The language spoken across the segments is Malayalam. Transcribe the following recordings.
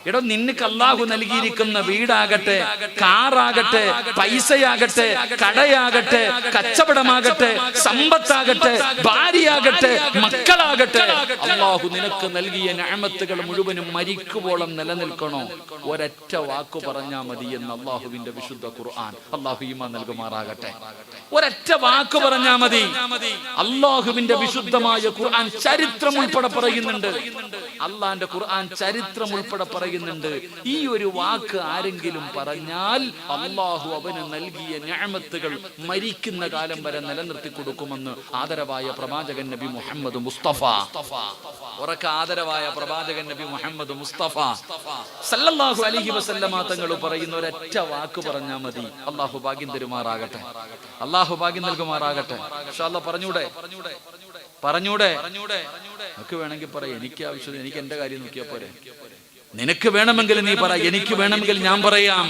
എടോ, നിനക്ക് അല്ലാഹു നൽകിയിരിക്കുന്ന വീടാകട്ടെ, കാറാകട്ടെ, പൈസയാകട്ടെ, കടയാകട്ടെ, കച്ചവടമാകട്ടെ, സമ്പത്താകട്ടെ, ഭാര്യയാകട്ടെ, മക്കളാകട്ടെ, അല്ലാഹു നിനക്ക് നൽകിയ നിഅമത്തുകൾ മുഴുവനും മരിക്കുവോളം നിലനിൽക്കണോ? ഒരൊറ്റ വാക്ക് പറഞ്ഞാൽ മതി എന്ന് അല്ലാഹുവിന്റെ വിശുദ്ധ ഖുർആൻ. അല്ലാഹു ഈമാൻ നൽകുമാറാകട്ടെ. ഒരൊറ്റ വാക്ക് പറഞ്ഞാൽ മതി. അല്ലാഹുവിന്റെ വിശുദ്ധമായ ഖുർആൻ ചരിത്രം ഉൾപ്പെടെ പറയുന്നുണ്ട്. അള്ളാന്റെ ഖുർആൻ ചരിത്രം ഉൾപ്പെടെ പറയുന്നുണ്ട്. ഈ ഒരു വാക്ക് ആരെങ്കിലും പറഞ്ഞാൽ അല്ലാഹു അവന് നൽകിയ നിഅമത്തുകൾ മരിക്കുന്ന കാലം വരെ നിലനിർത്തി കൊടുക്കുമെന്ന് ആദരവായ പ്രവാചകൻ നബി മുഹമ്മദ് മുസ്തഫ. ഉറക്ക ആദരവായ പ്രവാചകൻ നബി മുഹമ്മദ് മുസ്തഫ സല്ലല്ലാഹു അലൈഹി വസല്ലമ തങ്ങൾ പറയുന്ന ഒരൊറ്റ വാക്ക് പറഞ്ഞാൽ മതി. അല്ലാഹു ഭാഗ്യം തരുമാറാകട്ടെ. അല്ലാഹു ഭാഗ്യം നൽകുമാറാകട്ടെ. ഇൻഷാ അല്ലാഹ് പറഞ്ഞൂടെ? നിനക്ക് വേണമെങ്കിൽ പറയാം, എനിക്ക് ആവശ്യം, എനിക്ക് എന്റെ കാര്യം നോക്കിയാ പോരെ. നിനക്ക് വേണമെങ്കിൽ നീ പറ, എനിക്ക് വേണമെങ്കിൽ ഞാൻ പറയാം.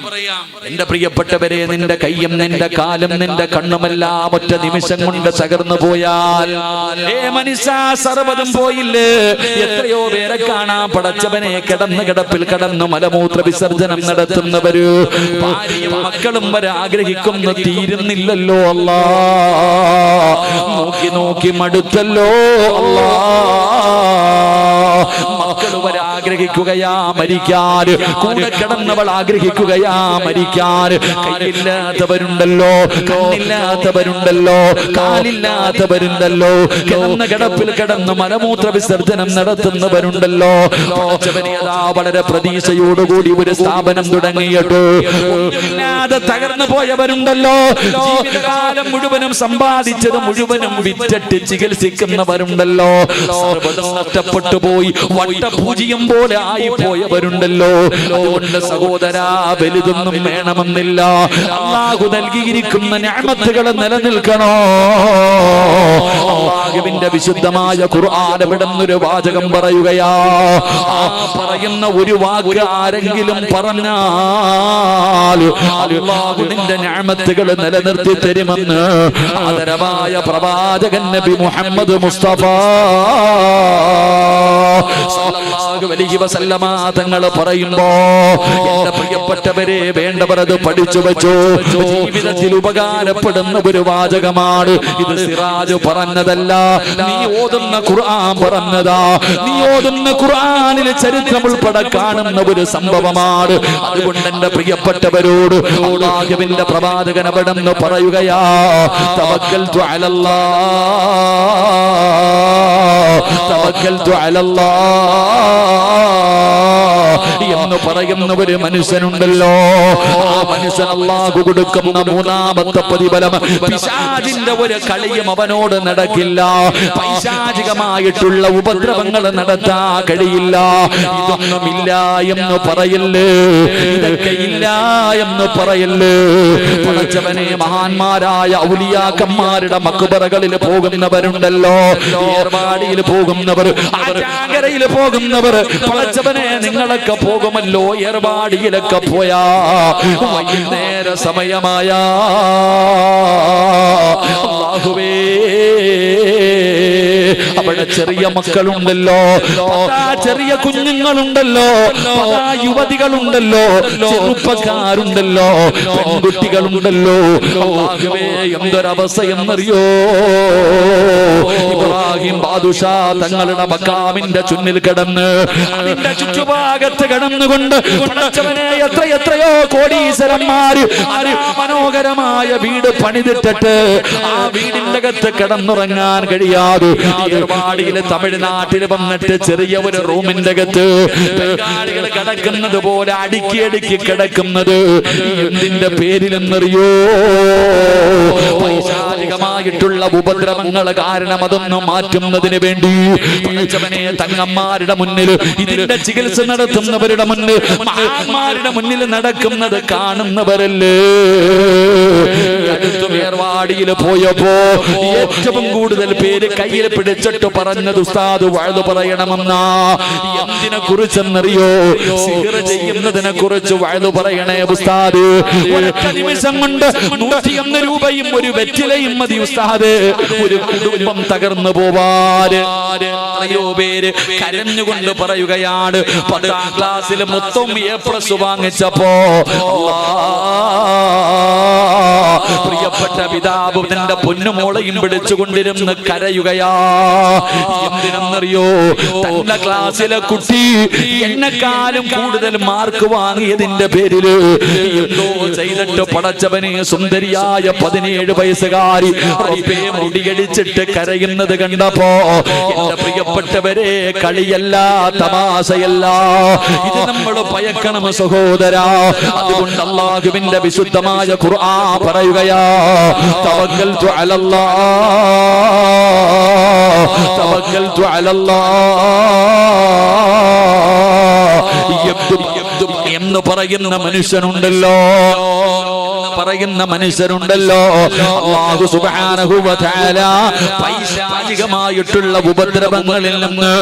എന്റെ പ്രിയപ്പെട്ടവരെ, നിന്റെ കയ്യും നിന്റെ കാലും നിന്റെ കണ്ണുമെല്ലാം ഒറ്റ നിമിഷം കൊണ്ട് തകർന്നു പോയാൽ മനുഷ്യ സർവ്വതും പോയില്ലേ? എത്രയോ പേരെ കാണാൻ പടച്ചവനെ കിടപ്പിൽ കിടന്നു മലമൂത്ര വിസർജനം നടത്തുന്നവര്, ഭാര്യയും മക്കളും വരെ ആഗ്രഹിക്കുന്ന തീരുന്നില്ലല്ലോ അല്ലാ. നോക്കി മടുത്തല്ലോ അല്ലാ. മക്കൾ വരെ ആഗ്രഹിക്കുകയാ മരിക്കാൻ, കൂടെ കിടന്നവൾ ആഗ്രഹിക്കുകയാ മരിക്കാൻ. കൈയില്ലാത്തവരുണ്ടല്ലോ, കണ്ണില്ലാത്തവരുണ്ടല്ലോ, കാലില്ലാത്തവരുണ്ടല്ലോ, കിടപ്പിൽ കിടന്ന് മലമൂത്ര വിസർജനം നടത്തുന്നവരുണ്ടല്ലോ. വളരെ പ്രതീക്ഷയോടുകൂടി ഒരു സ്ഥാപനം തുടങ്ങിയിട്ട് ഒന്നുമില്ലാതെ തകർന്നു പോയവരുണ്ടല്ലോ. ജീവിതകാലം മുഴുവനും സമ്പാദിച്ചത് മുഴുവനും വിറ്റിട്ട് ചികിത്സിക്കുന്നവരുണ്ടല്ലോ. സർവ്വതും നഷ്ടപ്പെട്ടു പോയി വട്ടപൂജ്യം പോലെ ആയി പോയവരുണ്ടല്ലോ. അതുകൊണ്ട് സഹോദരാ, വലുതൊന്നും വേണമെന്നില്ല. അല്ലാഹു നൽകിയിരിക്കുന്ന നിഅമത്തുകൾ നിലനിൽക്കണോ? അല്ലാഹുവിന്റെ വിശുദ്ധമായ ഖുർആൻ ഇവിടുന്നൊരു വാചകം പറയുകയാ. ആ പറയുന്ന ഒരു വാക്ക് ആരെങ്കിലും പറഞ്ഞാൽ അല്ലാഹു നിന്റെ നിഅമത്തുകൾ നിലനിർത്തി തരുമെന്ന് ആദരവായ പ്രവാചകൻ നബി മുഹമ്മദ് മുസ്തഫ സല്ലല്ലാഹു അലൈഹി വസല്ലമ തങ്ങൾ പറയുമ്പോ, എന്റെ പ്രിയപ്പെട്ടവരെ, വേണ്ടവർ അത് പഠിച്ചു വെച്ചു. ജീവിതത്തിൽ ഉപകാരപ്പെടുന്ന ഒരു വാചകമാണ് ഇത്. സിറാജ് പറഞ്ഞതല്ല, നീ ഓതുന്ന ഖുർആൻ പറഞ്ഞതാ. നീ ഓതുന്ന ഖുർആനിൽ ചരിത്രം ഉൾപ്പെടെ കാണുന്ന ഒരു സംഭവമാണ്. അതുകൊണ്ട് എന്റെ പ്രിയപ്പെട്ടവരോട് അല്ലാഹുവിന്റെ പ്രവാചകൻ അവിടെന്ന് പറയുകയാ, തവക്കൽതു അലല്ലാഹ് എന്ന് പറയുന്ന ഒരു മനുഷ്യനുണ്ടല്ലോ. ആ മനുഷ്യൻ അല്ലാഹു കൊടുക്കുന്ന മൂന്നാമത്തെ പ്രതിഫലം, പിശാചിന്റെ ഒരു കളിയും അവനോട് നടക്കില്ല. പൈശാചികമായിട്ടുള്ള ഉപദ്രവങ്ങൾ നടത്താൻ കഴിയില്ല. ഇതൊന്നുമില്ല എന്ന് പറയല്ലേ, ഇതൊക്കെ ഇല്ല എന്ന് പറയല്ലേ. പടച്ചവനെ, മഹാന്മാരായ ഔലിയാക്കന്മാരുടെ മക്ബറകളിൽ പോകുന്നവരുണ്ടല്ലോ, ഏർവാടിയിൽ പോകുന്നവർ, ആറ്റാങ്കരയിൽ പോകുന്നവർ. പടച്ചവനെ, നിങ്ങളൊക്കെ പോകുമല്ലോ ഏർവാടിയിലൊക്കെ പോയാ വൈകുന്നേര സമയമായ അല്ലാഹുവേ, അവിടെ ചെറിയ മക്കളുണ്ടല്ലോ, ചെറിയ കുഞ്ഞുങ്ങളുണ്ടല്ലോ, യുവതികളുണ്ടല്ലോ, ചെറുപ്പക്കാരുണ്ടല്ലോ, പെൺകുട്ടികളുണ്ടല്ലോ. അല്ലാഹുവേ, എന്തൊരവസ്ഥ എന്നറിയോ? ഇബ്രാഹിം ബാദുഷാ തങ്ങളുടെ മഖാമിന്റെ ചുന്നിൽ കിടന്ന് അതിന്റെ ചുറ്റുഭാഗത്ത് കിടന്നുകൊണ്ട് പടച്ചവനെ, എത്രയോ കോടീശ്വരന്മാര് മനോഹരമായ വീട് പണിതിട്ടിട്ട് ആ വീടിന്റെ അകത്ത് കിടന്നുറങ്ങാൻ കഴിയാതെ ഏർവാടിയില് തമിഴ്നാട്ടിൽ വന്നിട്ട് ചെറിയ ഒരു റൂമിന്റെ അകത്ത് ബംഗാളികൾ കിടക്കുന്നത് പോലെ അടുക്കി കിടക്കുന്നത് എന്തിന്റെ പേരിലെന്നറിയോ? പൈശാചികമായിട്ടുള്ള ഉപദ്രവങ്ങൾ കാരണം അതൊന്ന് മാറ്റുന്നതിന് വേണ്ടി പടച്ചവനെ, തങ്ങന്മാരുടെ മുന്നിൽ, ഇതിന്റെ ചികിത്സ നടത്തുന്നവരുടെ മുന്നിൽ, മഹാന്മാരുടെ മുന്നിൽ നടക്കുന്നത് കാണുന്നവരല്ലേ. അടുത്ത ഏർവാടിയിൽ പോയപ്പോ ഏറ്റവും കൂടുതൽ പേര് കയ്യിൽ പിടിച്ചിട്ട് പറഞ്ഞത് ഉസ്താദ് വഅദ് പറയണമെന്നാ. എന്തിനെ കുറിച്ചെന്നറിയോ? സിഹ്ർ ചെയ്യുന്നതിനെ കുറിച്ച് വഅദ് പറയണേ ഉസ്താദ്. ഒറ്റ നിമിഷം കൊണ്ട് 101 രൂപയും ഒരു വെറ്റിലയും മതി ഉസ്താദ്, ഒരു കുടുംബം തകർന്നു പോവാറ് എത്രയോ പേര് കരഞ്ഞുകൊണ്ട് പറയുകയാണ്, 10ാം ക്ലാസ്സിൽ മൊത്തം A+ വാങ്ങിച്ചപ്പോ പ്രിയപ്പെട്ട പിതാവ് തന്റെ പൊന്നുമോളെയും പിടിച്ചുകൊണ്ടിരുന്ന് കരയുകയാ. എന്തിനെന്നറിയോ? തന്റെ ക്ലാസ്സിലെ കുട്ടി എന്നെക്കാളും കൂടുതൽ മാർക്ക് വാങ്ങിയതിന്റെ പേരില് എന്തോ ചെയ്തിട്ട് പടച്ചവനെ സുന്ദരിയായ 17 വയസ്സുകാരി മുടിയടിച്ചിട്ട് കരയുന്നത് കണ്ടപ്പോ എന്റെ പ്രിയപ്പെട്ടവരെ, കളിയല്ല, തമാശയല്ല, ഇത് നമ്മൾ ഭയക്കണം സഹോദരാ. അതുകൊണ്ട് അല്ലാഹുവിന്റെ വിശുദ്ധമായ ഖുർആൻ പറയുകയാ, തവക്കൽതു അലല്ലാഹ്, തവക്കൽതു അലല്ലാഹ് എന്ന് പറയുന്ന മനുഷ്യനുണ്ടല്ലോ, അല്ലാഹു സുബ്ഹാനഹു വ തആല പൈശാചികമായിട്ടുള്ള ഉപദ്രവങ്ങളിൽ നിന്ന്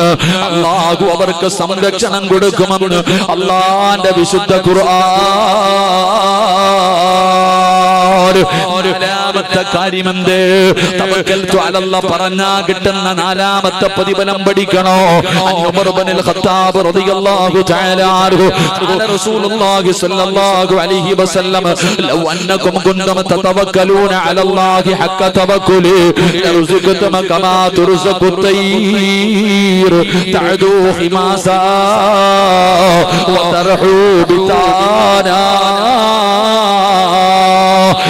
അല്ലാഹു അവർക്ക് സംരക്ഷണം കൊടുക്കുമെന്ന് അല്ലാഹുവിന്റെ വിശുദ്ധ ഖുർആൻ. നാലാമത്തെ കാര്യമെന്ത്? തവക്കൽതു അലല്ലാഹ് പറഞ്ഞാ കിട്ടുന്ന നാലാമത്തെ പ്രതിഫലം പഠിക്കണോ? ഉമർ ഇബ്നുൽ ഖത്താബ് റളിയല്ലാഹു തആല അൻഹു ഖാല റസൂലുള്ളാഹി സ്വല്ലല്ലാഹു അലൈഹി വസല്ലം, ലൗ അന്നകും കുൻതും തതവക്കലൂന അലല്ലാഹി ഹഖ തവക്കുലി ലർസുഖതും കമാ തുർസഖു തയ്ർ തഅദു ഹിമാസാ വതർഹു ബിതാനാ.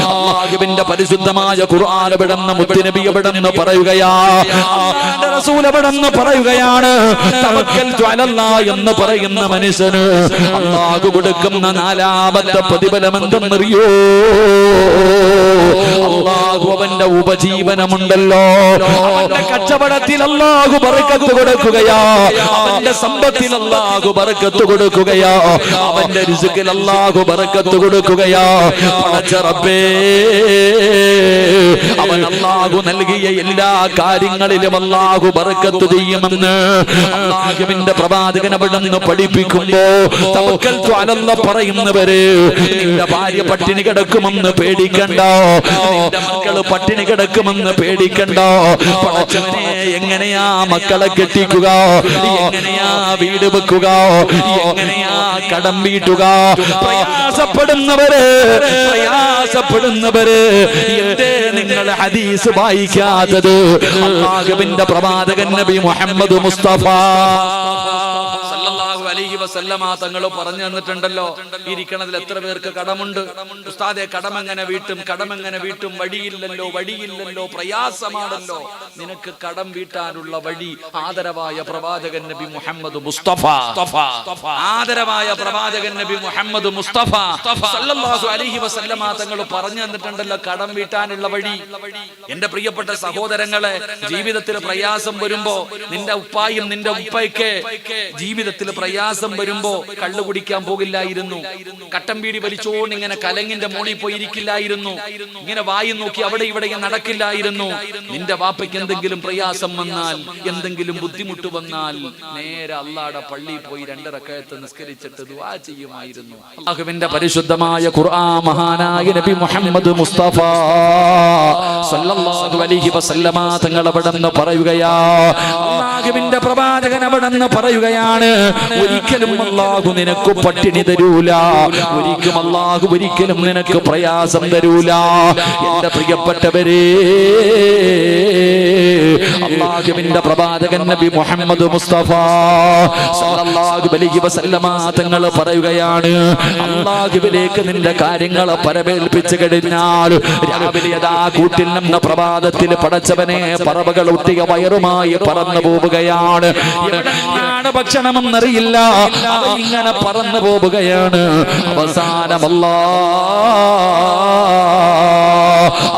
അല്ലാഹുവിന്റെ പരിശുദ്ധമായ ഖുർആൻ എവിടെന്ന് മുത്തുനബി എവിടെന്ന് പറയുകയാ, അല്ലാഹുവിന്റെ റസൂൽ എവിടെന്ന് പറയുകയാണ്, തവക്കൽതു അലല്ലാഹ് എന്ന് പറയുന്ന മനുഷ്യന് അല്ലാഹു കൊടുക്കുന്ന നാലാമത്തെ പ്രതിഫലം എന്തെന്നറിയോ? അല്ലാഹു അവന്റെ ഉപജീവനമുണ്ടല്ലോ, അവന്റെ കച്ചവടത്തിൽ അല്ലാഹു ബർക്കത്ത് കൊടുക്കുകയാ, അവന്റെ സമ്പത്തിൽ അല്ലാഹു ബർക്കത്ത് കൊടുക്കുകയാ, അവന്റെ റിസ്കിൽ അല്ലാഹു ബർക്കത്ത് കൊടുക്കുകയാ. പടച്ച റബ്ബേ, അവൻ അല്ലാഹു നൽകിയ എല്ലാ കാര്യങ്ങളിലും അല്ലാഹു ബർക്കത്ത് ചെയ്യുമെന്ന് അല്ലാഹുവിന്റെ പ്രവാചകൻ അവിടുന്ന് പഠിപ്പിക്കുമ്പോ, തവക്കൽതു അലല്ലാഹ് പറയുന്നവര്, നിന്റെ ഭാര്യ പട്ടിണി കിടക്കുമെന്ന് പേടിക്കണ്ട, നിന്റെ മക്കള് പട്ടിണി കിടക്കുമെന്ന് പേടിക്കണ്ട. പടച്ചവനെ, എങ്ങനെയാ മക്കളെ കെട്ടിക്കുക, എങ്ങനെയാ വീട് വെക്കുക, എങ്ങനെയാ കടം വീട്ടുക? പ്രയാസപ്പെടുന്നവര് എന്തേ നിങ്ങൾ ഹദീസ് വായിക്കാത്തത്? അല്ലാഹുവിന്റെ പ്രവാചകൻ നബി മുഹമ്മദ് മുസ്തഫ സല്ലല്ലാഹു അലൈഹി വസല്ലമ തങ്ങൾ പറഞ്ഞു തന്നിട്ടുണ്ടല്ലോ, ഇരിക്കണതിൽ എത്ര പേർക്ക് കടമുണ്ട്? ഉസ്താദെ, കടമെങ്ങനെ വീട്ടും? വഴിയില്ലല്ലോ, പ്രയാസമാണല്ലോ. നിനക്ക് കടം വീട്ടാനുള്ള വഴി ആദരവായ പ്രവാചകൻ നബി മുഹമ്മദ് മുസ്തഫ, ആദരവായ പ്രവാചകൻ നബി മുഹമ്മദ് മുസ്തഫ സല്ലല്ലാഹു അലൈഹി വസല്ലമ തങ്ങൾ പറഞ്ഞു തന്നിട്ടുണ്ടല്ലോ കടം വീട്ടാനുള്ള വഴി. എന്റെ പ്രിയപ്പെട്ട സഹോദരങ്ങളെ, ജീവിതത്തിൽ പ്രയാസം വരുമ്പോ നിന്റെ ഉപ്പായും നിന്റെ ഉപ്പയ്ക്ക് ജീവിതത്തിൽ പ്രയാസം വരുമ്പോ കള്ളു കുടിക്കാൻ പോകില്ലായിരുന്നു, കട്ടൻ ബീഡി വലിച്ചോണ്ട് ഇങ്ങനെ കലങ്ങിന്റെ മോളിൽ പോയിരിക്കില്ലായിരുന്നു, ഇങ്ങനെ വായി നോക്കി അവിടെ ഇവിടെ നടക്കില്ലായിരുന്നു. നിന്റെ വാപ്പയ്ക്ക് എന്തെങ്കിലും പ്രയാസം വന്നാൽ, എന്തെങ്കിലും ബുദ്ധിമുട്ട് വന്നാൽ നേരെ അല്ലാഹുവിന്റെ പള്ളിയിൽ പോയി 2 റക്അത്ത് നിസ്കരിച്ചിട്ട് ദുആ ചെയ്യുമായിരുന്നു. അല്ലാഹുവിന്റെ പരിശുദ്ധമായ ഖുർആൻ മഹാനായ നബി മുഹമ്മദ് മുസ്തഫ സല്ലല്ലാഹു അലൈഹി വസല്ലമ തങ്ങൾ അവിടെന്ന് പറയുകയാ, അല്ലാഹുവിന്റെ പ്രവാചകൻ അവിടെന്ന് പറയുകയാണ്, ഒരിക്കലും അല്ലാഹു നിനക്ക് പട്ടിണി തരൂല, ഒരിക്കലും നിനക്ക് പ്രയാസം തരൂല. എന്റെ പ്രിയപ്പെട്ടവരെ, അല്ലാഹുവിന്റെ പ്രവാചകൻ നബി മുഹമ്മദ് മുസ്തഫ സല്ലല്ലാഹു അലൈഹി വസല്ലമ തങ്ങൾ പറയുകയാണ്, അല്ലാഹുവിലേക്ക് നിന്റെ കാര്യങ്ങൾ പരമേൽപ്പിച്ചു കഴിഞ്ഞാൽ രാവിലെ അതാ കൂട്ടിൽ നിന്ന് പ്രഭാതത്തിൽ പടച്ചവനെ പറവകൾ ഒട്ടിയ വയറുമായി പറന്നു പോവുകയാണ്. എവിടെയാണ് ഭക്ഷണമെന്നറിയില്ല, ഇങ്ങനെ പറന്നു പോവുകയാണ്. അവസാനമല്ല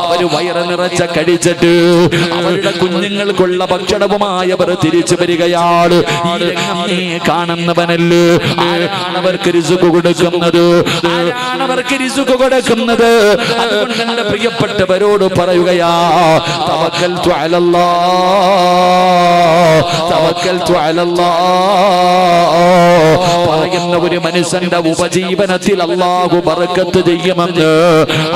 അവര് വയറ് നിറച്ച കഴിച്ചിട്ട് അവരുടെ കുഞ്ഞുങ്ങൾക്കുള്ള ഭക്ഷണവുമായി അവർ തിരിച്ചു വരികയാണ്. ഈ രംഗം നീ കാണുന്നവനല്ലേ? ആരാണ് അവർക്ക് റിസ്ക് കൊടുക്കുന്നത്? അതുകൊണ്ട് എന്റെ പ്രിയപ്പെട്ടവരോട് പറയുകയാ, തവക്കൽതു അലല്ലാഹ്, തവക്കൽതു അലല്ലാഹ്. പറയുന്ന ഒരു മനുഷ്യന്റെ ഉപജീവനത്തിൽ അല്ലാഹു ബർക്കത്ത് ചെയ്യുമെന്ന്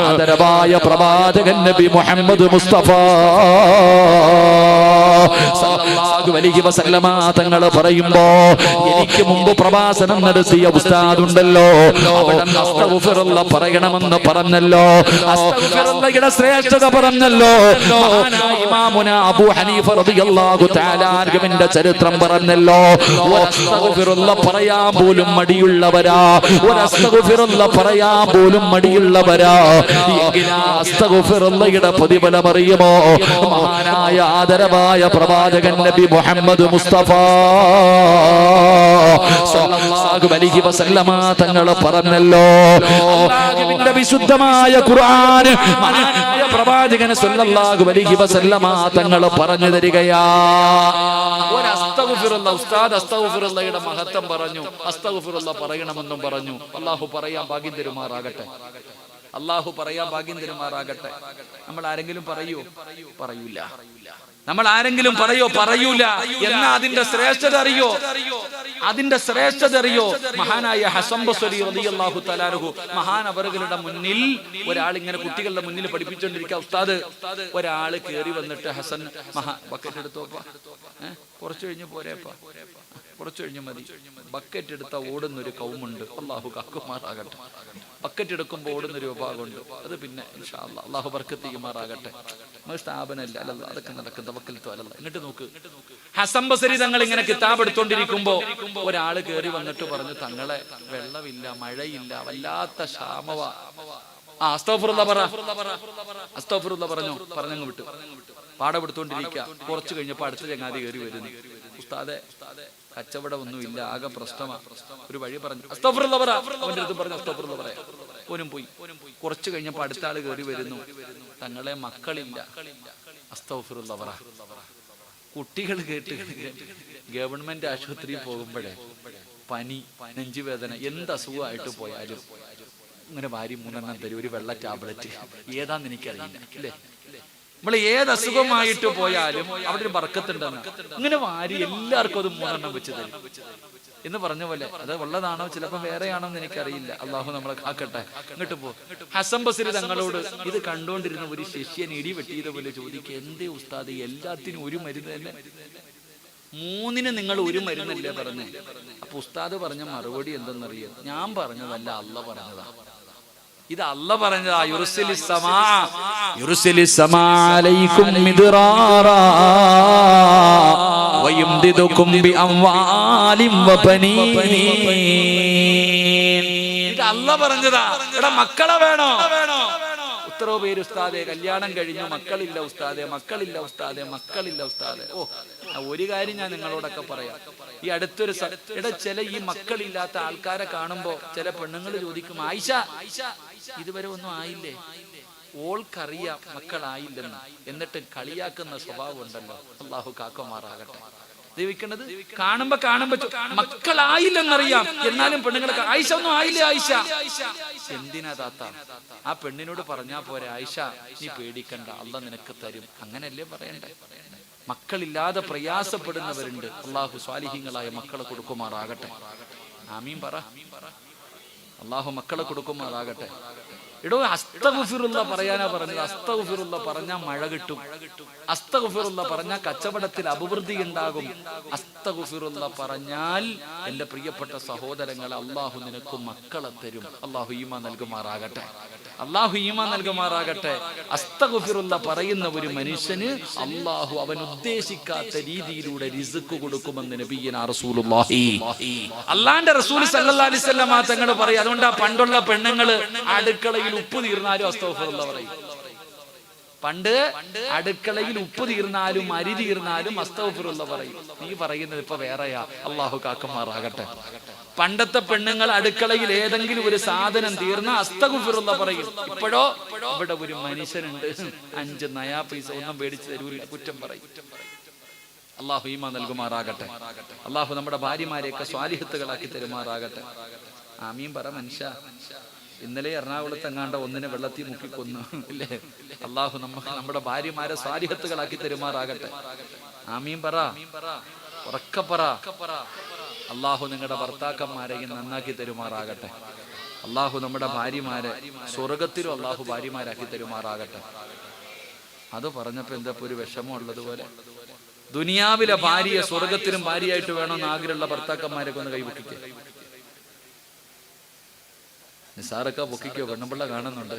ആദരവായ പ്രവാചകൻ നബി മുഹമ്മദ് മുസ്തഫ സല്ലല്ലാഹു അലൈഹി വസല്ലമ തങ്ങൾ പറയുമ്പോ എനിക്ക് മുമ്പ് പ്രഭാഷണം നടത്തിയ ഉസ്താദ് ഉണ്ടല്ലോ, അവിടെ അസ്തഗ്ഫിറുല്ലാഹ് പറയണമെന്ന് പറഞ്ഞല്ലോ, അസ്തഗ്ഫിറുല്ലാഹയുടെ ശ്രേഷ്ഠത പറഞ്ഞല്ലോ. മഹാനായ ഇമാമുന അബൂ ഹനീഫ റളിയല്ലാഹു തആല അൻഹുവിന്റെ ചരിത്രം പറഞ്ഞല്ലോ. അസ്തഗ്ഫിറുല്ലാഹ് പറയാൻ പോലും മടിയുള്ളവരാ, അസ്തഗ്ഫിറുല്ലാഹ് പറയാൻ പോലും മടിയുള്ളവരാ. എങ്കിലാ അസ്തഗ്ഫിറുല്ലാഹയുടെ പ്രതിഫലം അറിയുമോ? മഹാനായ ആദരവായ പ്രവാചകൻ നബി മുഹമ്മദ് മുസ്തഫ സല്ലല്ലാഹു അലൈഹി വസല്ലമ തങ്ങൾ പറഞ്ഞല്ലോ. അല്ലാഹുവിന്റെ വിശുദ്ധമായ ഖുർആൻ മഹാനായ പ്രവാചകൻ സല്ലല്ലാഹു അലൈഹി വസല്ലമ തങ്ങൾ പറഞ്ഞു തരികയാ. ഒരു അസ്തഗ്ഫിറുല്ലാഹ് ഉസ്താദ് അസ്തഗ്ഫിറുല്ലാഹയുടെ മഹത്വം പറഞ്ഞു, അസ്തഗ്ഫിറുല്ലാഹ് പറയണമെന്നും പറഞ്ഞു. അല്ലാഹു പറയാൻ ഭാഗ്യം തരുമാറാകട്ടെ, അല്ലാഹു പറയാൻ ഭാഗ്യം തരുമാറാകട്ടെ. നമ്മൾ ആരെങ്കിലും പറയൂല. നമ്മൾ ആരെങ്കിലും പറയൂല. എന്നാ അതിന്റെ ശ്രേഷ്ഠത അറിയോ? അതിന്റെ ശ്രേഷ്ഠത അറിയോ? മഹാനായ ഹസൻ ബസ്രി റളിയല്ലാഹു തആല അൻഹു മഹാനവറുകളുടെ മുന്നിൽ ഒരാൾ ഇങ്ങനെ കുട്ടികളുടെ മുന്നിൽ പഠിപ്പിച്ചുകൊണ്ടിരിക്കുക. ഉസ്താദ് ഒരാള് കേറി വന്നിട്ട് ഹസൻ ബക്കറ്റ് എടുത്തോപ്പാ, കുറച്ചു കഴിഞ്ഞ് പോരേപ്പാ, കുറച്ചു കഴിഞ്ഞ് മതി. ബക്കറ്റ് എടുത്ത ഓടുന്നൊരു കൗമുണ്ട്, അല്ലാഹു കാക്കുമാറാകട്ടെ. ബക്കറ്റ് എടുക്കുമ്പോൾ ഓടുന്നൊരു വിഭാഗമുണ്ട്, അത് പിന്നെ ഇൻഷാ അല്ലാഹ് അല്ലാഹു ബർക്കത്ത് ചെയ്യുമാറാകട്ടെ. നമ്മൾ സ്ഥാപനമല്ല അല്ല, അതൊക്കെ നടക്കും. തവക്കൽതു അലല്ലാഹ്. എന്നിട്ട് നോക്ക്, ഹസൻ ബസ്രി തങ്ങൾ ഇങ്ങനെ കിതാബ് എടുത്തോണ്ടിരിക്കുമ്പോ ഒരാള് കേറി വന്നിട്ട് പറഞ്ഞു, തങ്ങളെ വെള്ളമില്ല, മഴയില്ല, വല്ലാത്ത ക്ഷാമവ. അസ്തഗ്ഫിറുല്ലാഹ് പറ, അസ്തഗ്ഫിറുല്ലാഹ് പറഞ്ഞങ്ങ് വിട്ടു. പാഠം എടുത്തോണ്ടിരിക്കുക. കുറച്ചു കഴിഞ്ഞപ്പോ അടുത്ത ചങ്ങാതി കയറി വരുന്നു. ഉസ്താദെ കച്ചവടം ഒന്നുമില്ല, ആകെ പ്രശ്നമാ, ഒരു വഴി പറഞ്ഞു. അസ്തഗ്ഫിറുല്ലാഹ് പറ. അവന്റെ അടുത്ത് പറഞ്ഞു അസ്തഗ്ഫിറുല്ലാഹ് പറയാം. ഓനും പോയി. കുറച്ചു കഴിഞ്ഞപ്പോ അടുത്ത ആള് കയറി വരുന്നു. തങ്ങളെ മക്കളില്ല, അസ്തഗ്ഫിറുല്ലാഹ് പറ. കുട്ടികൾ കേട്ട് ഗവൺമെന്റ് ആശുപത്രിയിൽ പോകുമ്പോഴേ പനി, നെഞ്ചുവേദന, എന്ത് അസുഖമായിട്ട് പോയാലും ഇങ്ങനെ വാരി 3 തരും, ഒരു വെള്ള ടാബ്ലറ്റ്. ഏതാന്ന് എനിക്കറിയില്ല അല്ലേ? നമ്മൾ ഏത് അസുഖമായിട്ട് പോയാലും അവിടെ ഒരു ബർക്കത്തുണ്ടെന്ന് ഇങ്ങനെ വാരി എല്ലാവർക്കും അത് 3 വെച്ച് തരും എന്ന് പറഞ്ഞ പോലെ. അത് ഉള്ളതാണോ ചിലപ്പോൾ വേറെയാണോ എന്ന് എനിക്കറിയില്ല. അള്ളാഹു നമ്മളെ കാക്കട്ടെ. ഇങ്ങോട്ട് പോ. ഹസൻ ബസ്രി തങ്ങളോട് ഇത് കണ്ടുകൊണ്ടിരുന്ന ഒരു ശിഷ്യൻ ഇടി വെട്ടിയത് പോലെ ചോദിക്കുക, എന്തേ ഉസ്താദ് എല്ലാത്തിനും ഒരു മരുന്ന് തന്നെ, 3 നിങ്ങൾ ഒരു മരുന്നല്ലേ പറഞ്ഞേ? അപ്പൊ ഉസ്താദ് പറഞ്ഞ മറുപടി എന്തെന്നറിയോ? ഞാൻ പറഞ്ഞതല്ല, അല്ല പറഞ്ഞതാ. ഇത് അല്ല പറഞ്ഞതാ. യുർസിലിസ് സമാ അലൈക്കും മിദ്റാറാ വയുംദിദുകും ബിഅംവാലിൻ വബനീൻ. ഇത് അല്ല പറഞ്ഞതാ. ഇവിടെ മക്കളെ വേണോ? എത്രയോ പേര് ഉസ്താദെ കല്യാണം കഴിഞ്ഞു, മക്കളില്ല ഉസ്താദെ, മക്കളില്ല ഉസ്താദെ, മക്കളില്ല ഉസ്താദെ. ഓ, ഒരു കാര്യം ഞാൻ നിങ്ങളോടൊക്കെ പറയാം. ഈ അടുത്തൊരു ചില ഈ മക്കളില്ലാത്ത ആൾക്കാരെ കാണുമ്പോ ചില പെണ്ണുങ്ങൾ ചോദിക്കും, ആയിഷ ഇതുവരെ ഒന്നും ആയില്ലേ? ഓൾക്കറിയാം മക്കളായില്ലെന്ന്, എന്നിട്ട് കളിയാക്കുന്ന സ്വഭാവം ഉണ്ടല്ലോ. അല്ലാഹു കാക്കുമാറാകട്ടെ. ദൈവിക്കണത് കാണുമ്പോ മക്കളായില്ലെന്നറിയാം, എന്നാലും പെണ്ണുങ്ങൾക്ക് ആയിഷ ഒന്നും ആയില്ലേ? ആയിഷ എന്തിനാ താത്ത? ആ പെണ്ണിനോട് പറഞ്ഞാ പോരെ, ആയിഷ നീ പേടിക്കണ്ട, അല്ലാഹ് നിനക്ക് തരും. അങ്ങനല്ലേ പറയണ്ടേ? മക്കളില്ലാതെ പ്രയാസപ്പെടുന്നവരുണ്ട്. അല്ലാഹു സ്വാലിഹീങ്ങളായ മക്കളെ കൊടുക്കുമാറാകട്ടെ. ആമീൻ പറ. അല്ലാഹു മക്കളെ കൊടുക്കുമാറാകട്ടെ. എടോ, അസ്തഗ്ഫിറുല്ലാഹ് പറയാനാ പറഞ്ഞത്. അസ്തഗ്ഫിറുല്ലാഹ് പറഞ്ഞാൽ മഴ കിട്ടും. അസ്തഗ്ഫിറുല്ലാഹ് പറഞ്ഞാൽ കച്ചവടത്തിൽ അഭിവൃദ്ധി ഉണ്ടാകും. അസ്തഗ്ഫിറുല്ലാഹ് പറഞ്ഞാൽ എന്റെ പ്രിയപ്പെട്ട സഹോദരങ്ങളെ, അല്ലാഹു നിനക്ക് മക്കളെ തരും. അല്ലാഹു ഈമാൻ നൽകുമാറാകട്ടെ. അല്ലാഹു ഈമാൻ നൽകുമാറാകട്ടെ. അസ്തഗ്ഫിറുല്ലാഹ് പറയുന്ന ഒരു മനുഷ്യന് അല്ലാഹു അവൻ ഉദ്ദേശിക്കാത്ത രീതിയിലൂടെ റിസ്ക് കൊടുക്കുമെന്ന് നബിയനാ റസൂലുള്ളാഹി. അല്ലാഹുവിന്റെ റസൂൽ സല്ലല്ലാഹു അലൈഹി വസല്ലം തങ്ങൾ പറയും. അതുകൊണ്ട് ആ പണ്ടുള്ള പെണ്ണുങ്ങള് അടുക്കളയിൽ ഉപ്പ് തീർന്നാലും അസ്തഗ്ഫിറുല്ലാഹ് പറയും. പണ്ട് അടുക്കളയിൽ ഉപ്പ് തീർന്നാലും അരി തീർന്നാലും അസ്തഗ്ഫിറുല്ലാഹ് പറയും. നീ പറയുന്നത് ഇപ്പൊ വേറെയാ. അല്ലാഹു കാക്കുമാറാകട്ടെ. പണ്ടത്തെ പെണ്ണുങ്ങൾ അടുക്കളയിൽ ഏതെങ്കിലും ഒരു സാധനം തീർന്ന അസ്തഗ്ഫിറുല്ലാഹ് പറയും. ഇപ്പോഴോ ഇവിടെ ഒരു മനുഷ്യനുണ്ട്, 5 നയാ പൈസ ഒന്നും മേടിച്ചു തരൂല, കുറ്റം പറയും. അല്ലാഹു ഈമാൻ നൽകുമാറാകട്ടെ. അല്ലാഹു നമ്മുടെ ഭാര്യമാരെയൊക്കെ സ്വാലിഹത്തുകളാക്കി തരുമാറാകട്ടെ. ആമീൻ പറ മനുഷ്യ. ഇന്നലെ എറണാകുളത്ത് എങ്ങാണ്ട ഒന്നിനെ വെള്ളത്തിൽ മുക്കിക്കൊന്നു ഇല്ലേ? അല്ലാഹു നമ്മുടെ ഭാര്യമാരെ സ്വാലിഹത്തുകളാക്കി തരുമാറാകട്ടെ. ആമീൻ പറ, ഉറക്കെ പറ. അള്ളാഹു നിങ്ങളുടെ ഭർത്താക്കന്മാരെ നന്നാക്കി തരുമാറാകട്ടെ. അള്ളാഹു നമ്മുടെ ഭാര്യമാരെ സ്വർഗത്തിലും അള്ളാഹു ഭാര്യമാരാക്കി തരുമാറാകട്ടെ. അത് പറഞ്ഞപ്പോ എന്താ ഒരു വിഷമം ഉള്ളതുപോലെ. ദുനിയാവിലെ ഭാര്യയെ സ്വർഗത്തിലും ഭാര്യയായിട്ട് വേണമെന്ന് ആഗ്രഹമുള്ള ഭർത്താക്കന്മാരൊക്കെ ഒന്ന് കൈപൊക്കിക്കേ. നിസാറൊക്കെ പൊക്കിക്കോ, പെണ്ണുപിള്ള കാണുന്നുണ്ട്.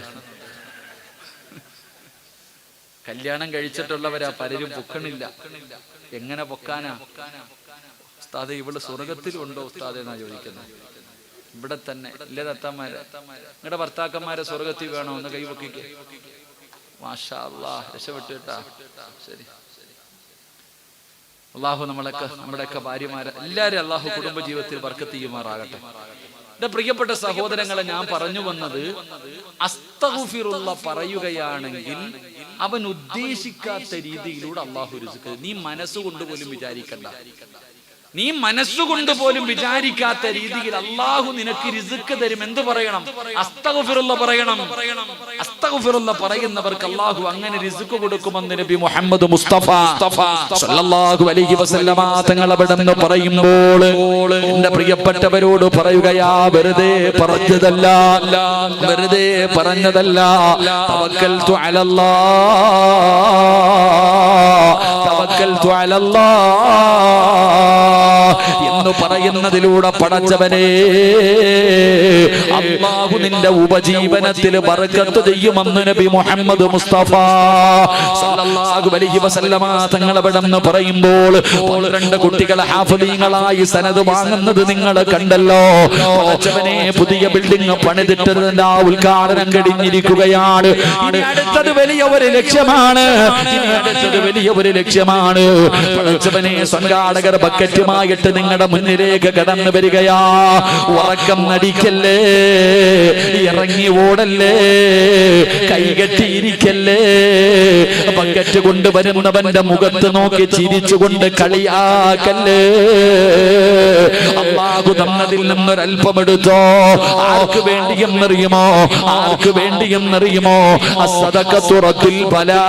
കല്യാണം കഴിച്ചിട്ടുള്ളവരാ പലരും പൊക്കണില്ല. എങ്ങനെ പൊക്കാനാ ഉസ്താദെ? ഇവള് സ്വർഗത്തിലുണ്ടോ ഉസ്താദെ എന്നാ ചോദിക്കുന്നത്. ഇവിടെ തന്നെ ഇല്ലേ തത്തന്മാരെ? നിങ്ങളുടെ ഭർത്താക്കന്മാരെ സ്വർഗത്തിൽ വേണോ? ഒന്ന് കൈപൊക്കിക്കേ. മാഷാ അല്ലാഹ്, രക്ഷപ്പെട്ടു കേട്ടാ. ശരി, അള്ളാഹു നമ്മുടെയൊക്കെ ഭാര്യമാരെ എല്ലാവരും അള്ളാഹു കുടുംബ ജീവിതത്തിൽ ബർക്കത്ത് ചെയ്യുമാറാകട്ടെ. എന്റെ പ്രിയപ്പെട്ട സഹോദരങ്ങളെ, ഞാൻ പറഞ്ഞു വന്നത് അസ്തഗ്ഫിറുള്ള പറയുകയാണെങ്കിൽ അവൻ ഉദ്ദേശിക്കാത്ത രീതിയിലൂടെ അള്ളാഹു റിസ്ക്. നീ മനസ്സുകൊണ്ട് പോലും വിചാരിക്കണ്ട, നീ മനസ്സുകൊണ്ട് പോലും വിചാരിക്കാത്ത രീതിയിൽ അള്ളാഹു നിനക്ക് റിസ്ക് തരും. എന്ത് പറയണം? അസ്തഗ്ഫിറുള്ള പറയണം. അസ്തഗ്ഫിറുള്ള പറയുന്നവർക്ക് അള്ളാഹു അങ്ങനെ റിസ്ക് കൊടുക്കുമെന്ന് നബി മുഹമ്മദ് മുസ്തഫ സല്ലല്ലാഹു അലൈഹി വസല്ലമ തങ്ങൾ അവിടെന്ന് പറയുമ്പോൾ എന്റെ പ്രിയപ്പെട്ടവരോട് പറയുകയാ, വെറുതെ പറഞ്ഞതല്ല, വെറുതെ പറഞ്ഞതല്ല. തവക്കൽതു അലല്ലാഹ്, തവക്കൽതു അലല്ലാഹ് എന്ന് പറയുന്നതിലൂടെ പടച്ചവനെ അല്ലാഹു നിന്റെ ഉപജീവനത്തിൽ ബർക്കത്ത് ചെയ്യുമെന്ന് നബി മുഹമ്മദ് മുസ്തഫ സല്ലല്ലാഹു അലൈഹി വസല്ലമ തങ്ങൾ അവിടെന്ന് പറയുമ്പോൾ 12 കുട്ടികൾ ഹാഫിളീങ്ങളായി സനദ് വാങ്ങുന്നത് നിങ്ങൾ കണ്ടല്ലോ. പടച്ചവനെ പുതിയ ബിൽഡിംഗ് പണിതിട്ടതിന്റെ ഉദ്ഘാടനം കഴിഞ്ഞിരിക്കുകയാണ്. ഇനി അടുത്തത് വലിയ ഒരു ലക്ഷ്യമാണ്, ഇനി അടുത്തത് വലിയ ഒരു ലക്ഷ്യമാണ്. പടച്ചവനെ സംഘാടകർ ബക്കറ്റുമായിട്ട് നിങ്ങളുടെ മുന്നിലേക്ക് കടന്നു വരികയാ. ഉറക്കം നടിക്കല്ലേ, ഇറങ്ങി ഓടല്ലേ, കൈകെട്ടിയിരിക്കല്ലേ. ബക്കറ്റ് കൊണ്ടുവരുന്നവന്റെ മുഖത്ത് നോക്കി ചിരിച്ചുകൊണ്ട് കളിയാക്കല്ലേ. അല്ലാഹു തന്നതിൽ നിന്നൊരൽപ്പമെടുത്തോ. ആർക്ക് വേണ്ടിയെന്നറിയുമോ? ആർക്ക് വേണ്ടിയെന്നറിയുമോ? അസ്സദഖത്തു റദ്ദുൽ ബലാ,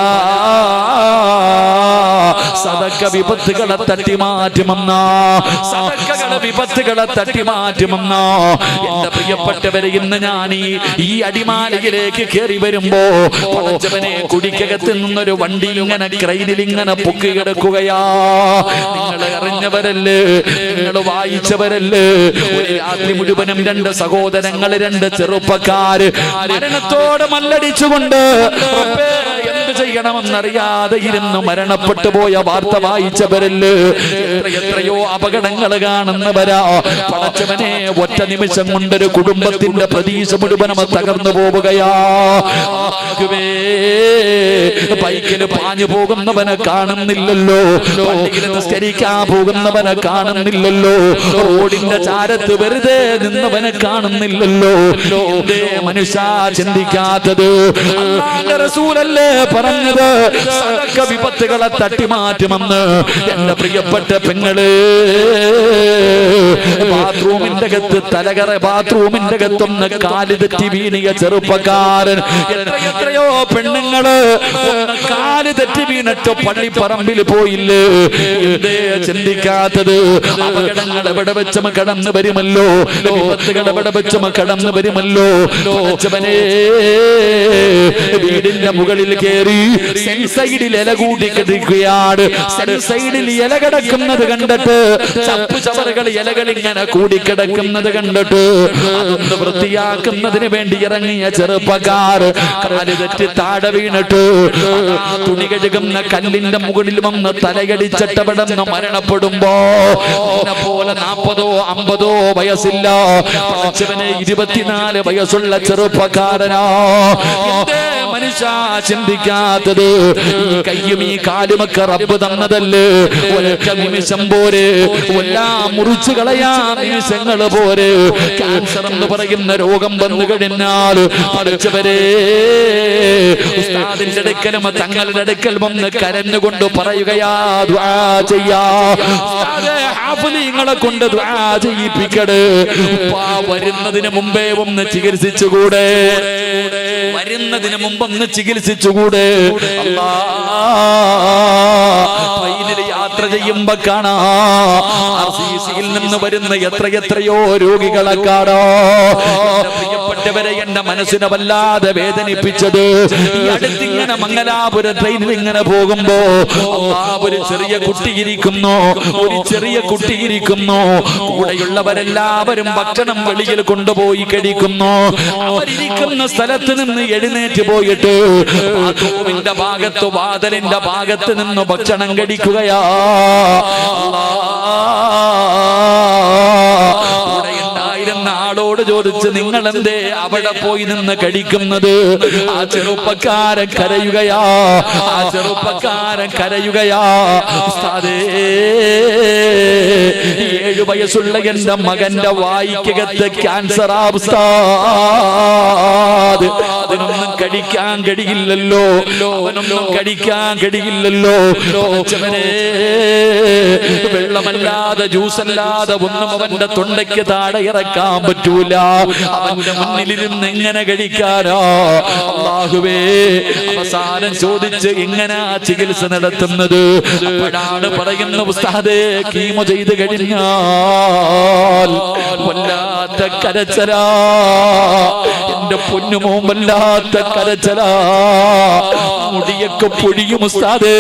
സദഖ വിപത്തുകളെ തട്ടിമാറ്റുമെന്നാ, സദഖകളെ വിപത്തുകളെ തട്ടിമാറ്റുമെന്നാ. എന്റെ പ്രിയപ്പെട്ടവരെ, ഇന്ന് ഞാൻ ഈ അടിമാലിയിലേക്ക് കയറി വരുമ്പോ പടച്ചവനെ കുടിക്കകത്ത് നിന്നൊരു വണ്ടി ഇങ്ങനെ ക്രെയിനിൽ ഇങ്ങനെ പൊക്കി കിടക്കുകയാ. നിങ്ങൾ അറിഞ്ഞവരല്ലേ, നിങ്ങൾ വായിച്ചവരല്ലേ? ഒരു രാത്രി മുഴുവനും 2 സഹോദരങ്ങൾ, 2 ചെറുപ്പക്കാര് മരണത്തോട് മല്ലടിച്ചുകൊണ്ട് എന്ത് ചെയ്യണമെന്നറിയാതെ ഇരുന്ന് മരണപ്പെട്ടു പോയ വാർത്ത വായിച്ചവരല്ലേ? എത്രയോ അപകടങ്ങൾ കാണുന്നവരാ. പടച്ചവനെ, ഒറ്റ നിമിഷം കൊണ്ടൊരു കുടുംബത്തിന്റെ പ്രതീക്ഷ മുഴുവനും തകർന്നു പോവുകയാ. ബൈക്കിൽ പാഞ്ഞു പോകുന്നവനെ കാണുന്നില്ലല്ലോ, പള്ളിയിൽ നിസ്കരിക്കാൻ പോകുന്നവനെ കാണുന്നില്ലല്ലോ, റോഡിന്റെ ചാരത്ത് വെറുതെ നിന്നവനെ കാണുന്നില്ലല്ലോ. എന്തേ മനുഷ്യ ചിന്തിക്കാത്തത്? അല്ലാഹുവിന്റെ റസൂലല്ലേ പറഞ്ഞത് സദഖ വിപത്തുകളെ തട്ടിമാറ്റുമെന്ന്. എന്റെ പ്രിയപ്പെട്ട പെങ്ങള്, ബാത്റൂമിന്റെ അകത്ത് തലകറ, ബാത്റൂമിന്റെ അകത്തൊന്ന് കാല് തെറ്റി വീണിയ ചെറുപ്പക്കാരൻ, എത്രയോ പെണ്ണുങ്ങള് കാല് തെറ്റി വീണിട്ട് പള്ളിപ്പറമ്പിൽ പോയില്ലേ? എന്തേ ചിന്തിക്കാത്തത്? അപകടങ്ങൾ എവിടെ വെച്ചമ കടന്നു വരുമല്ലോ, വിപത്തുകൾ എവിടെ വെച്ചമ കടന്നു വരുമല്ലോ. വീടിന്റെ മുകളിൽ കയറി സെൻസൈഡിൽ ഇല കൂടി കിടക്കുകയാണ്. സെൻസൈഡിൽ ഇല കിടക്കുന്നത് കണ്ടിട്ട്, ചപ്പു ചവറുകൾ ഇലകൾ ഇങ്ങനെ കൂടിക്കിടക്കുന്നത് കണ്ടിട്ട് അതൊന്ന് വൃത്തിയാക്കുന്നതിന് വേണ്ടി ഇറങ്ങിയ ചെറുപ്പക്കാർ കാല് തെറ്റി താഴെ വീണിട്ട് തുണി കഴുകുന്ന കല്ലിന്റെ മുകളിൽ വന്ന് തലയടിച്ചിട്ടവിടെന്ന് മരണപ്പെടുമ്പോ പോലെ 40ഓ 50ഓ വയസ്സില്ല, 24 വയസ്സുള്ള ചെറുപ്പക്കാരനാ. മനുഷ്യ ചിന്തിക്കാത്തത്? ഈ കയ്യും ഈ കാലുമൊക്കെ റബ്ബ് തന്നതല്ലേ? ഒരൊറ്റ നിമിഷം പോരെ, എല്ലാം മുറിച്ചു കളയാ നിമിഷങ്ങൾ പോരെ. ക്യാൻസർ എന്ന് പറയുന്ന രോഗം വന്നു കഴിഞ്ഞാൽ പഠിച്ചവരെ ഉസ്താദിന്റെ അടുക്കലും തങ്ങളുടെ അടുക്കൽ വന്ന് കരഞ്ഞുകൊണ്ട് പറയുകയാ, ദുആ ചെയ്യാ. ഹാഫിളീങ്ങളെ കൊണ്ട് ദുആ ചെയ്യിപ്പിക്കട്. വരുന്നതിന് മുമ്പേ ഒന്ന് ചികിത്സിച്ചുകൂടെ? വരുന്നതിന് മുമ്പ് ഒന്ന് ചികിത്സിച്ചുകൂടെ? അല്ലാ, ട്രെയിനിൽ യാത്ര ചെയ്യുമ്പോ കാണാ RCCയിൽ നിന്ന് വരുന്ന എത്രയോ രോഗികളെ കാണാ. പ്രിയപ്പെട്ടവരെ, എന്റെ മനസ്സിനെ വല്ലാതെ വേദനിപ്പിച്ചത് ഈ അടുത്തിങ്ങനെ മംഗലാപുരം ട്രെയിനിൽ ഇങ്ങനെ പോകുമ്പോ ഒരു ചെറിയ കുട്ടിയിരിക്കുന്നു, കൂടെയുള്ളവരെല്ലാവരും ഭക്ഷണം വെളിയിൽ കൊണ്ടുപോയി കഴിക്കുന്നു. അവരിയ്ക്കുന്ന സ്ഥലത്ത് നിന്ന് എഴുന്നേറ്റ് പോയിട്ട് ബാത്റൂമിന്റെ ഭാഗത്ത്, വാതിലിന്റെ ഭാഗത്ത് നിന്ന് ഭക്ഷണം കഴിക്കുകയാ. ആളോട് ചോദിച്ച്, നിങ്ങൾ എന്തേ അവിടെ പോയി നിന്ന് കഴിക്കുന്നത്? ആ ചെറുപ്പക്കാരൻ കരയുകയാ. ഉസ്താദേ, 7 വയസ്സുള്ള എന്റെ മകന്റെ വായിക്കകത്ത് ക്യാൻസറാ ഉസ്താദ്. അവനൊന്നും കഴിക്കാൻ കഴിയില്ലല്ലോ. വെള്ളമല്ലാതെ ജ്യൂസല്ലാതെ ഒന്നും അവന്റെ തൊണ്ടയ്ക്ക് താഴെ ഇറക്കാൻ പറ്റൂല. അവന്റെ മുന്നിലിരുന്ന് എങ്ങനെ കഴിക്കാനോ? അല്ലാഹുവേ, അവസാനം ചോദിച്ച് എങ്ങനാ ചികിത്സ നടത്തുന്നത്? അപ്പോഴാണ് പറയുന്ന, ഉസ്താദേ, കീമോ ചെയ്ത് കഴിഞ്ഞാൽ വല്ലാത്ത കരച്ചലാ, എന്റെ പൊന്നുമോൻ വല്ലാത്ത കരച്ചലാ, മുടിയൊക്കെ പൊഴിയും ഉസ്താദേ,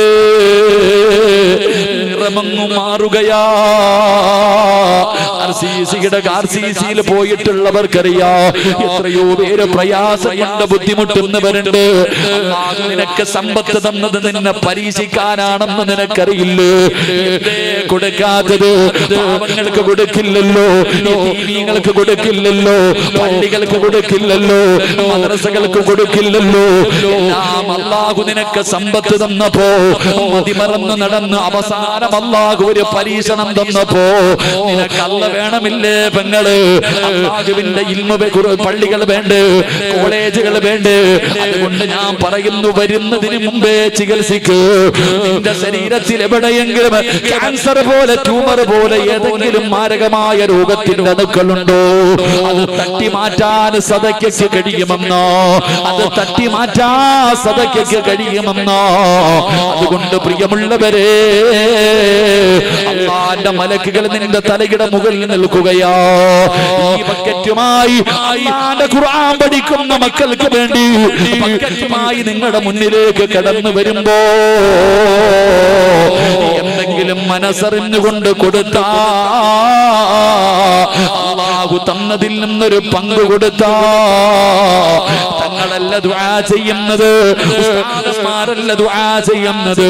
നിറമങ്ങു മാറുകയാ. RCCയിൽ പോയിട്ടുള്ളവർക്കറിയാ, എത്രയോ പേര് പ്രയാസം കൊണ്ട് ബുദ്ധിമുട്ടുന്നവരുണ്ട്. നിനക്ക് സമ്പത്ത് തന്നത് നിന്നെ പരീക്ഷിക്കാനാണെന്ന് നിനക്കറിയില്ലേ? കൊടുക്കാത്തത് പാവങ്ങൾക്ക് കൊടുക്കില്ലല്ലോ, ദീനികൾക്ക് കൊടുക്കില്ലല്ലോ, പള്ളികൾക്ക് കൊടുക്കില്ലല്ലോ, മദ്രസകൾക്ക് കൊടുക്കില്ലല്ലോ. എല്ലാം അല്ലാഹു നിനക്ക് സമ്പത്ത് തന്നപ്പോ മതിമറന്ന് നടന്ന് അവസാനം അല്ലാഹു ഒരു പരീക്ഷണം തന്നപ്പോ നിനക്ക് അല്ല വേണമില്ലേ പെങ്ങള്? അല്ലാഹുവിന്റെ ഇൽമ പള്ളികൾ വേണ്ടേ, കോളേജുകൾ വേണ്ടേ? അതുകൊണ്ട് ഞാൻ പറയുന്നു, വരുന്നതിന് മുമ്പേ ചികിത്സിക്ക്. നിന്റെ ശരീരത്തിൽ എവിടെയെങ്കിലും ക്യാൻസർ പോലെ, ട്യൂമർ പോലെ ഏതെങ്കിലും മാരകമായ രോഗത്തിന്റെ അണുക്കളുണ്ടോ? അത് തട്ടി മാറ്റാൻ സദക്കയ്ക്ക് കഴിയുമെന്നോ? അതുകൊണ്ട് പ്രിയമുള്ളവരെ, അല്ലാഹുവിന്റെ മലക്കുകൾ നിന്റെ തലയുടെ മുകളിൽ നിൽക്കുകയാ. ഈ ബക്കറ്റുമായി അല്ലാഹുവിന്റെ ഖുർആൻ പഠിക്കുന്ന മക്കൾക്ക് വേണ്ടി ബക്കറ്റുമായി നിങ്ങളുടെ മുന്നിലേക്ക് കടന്നു വരുമ്പോ എന്തെങ്കിലും മനസ്സറിഞ്ഞുകൊണ്ട് കൊടുത്താ, അല്ലാഹു തന്നതിൽ നിന്നൊരു പങ്ക് കൊടുത്താ, തങ്ങളല്ല ദുആ ചെയ്യുന്നത്, ഉസ്താദുമാരല്ല ദുആ ചെയ്യുന്നത്,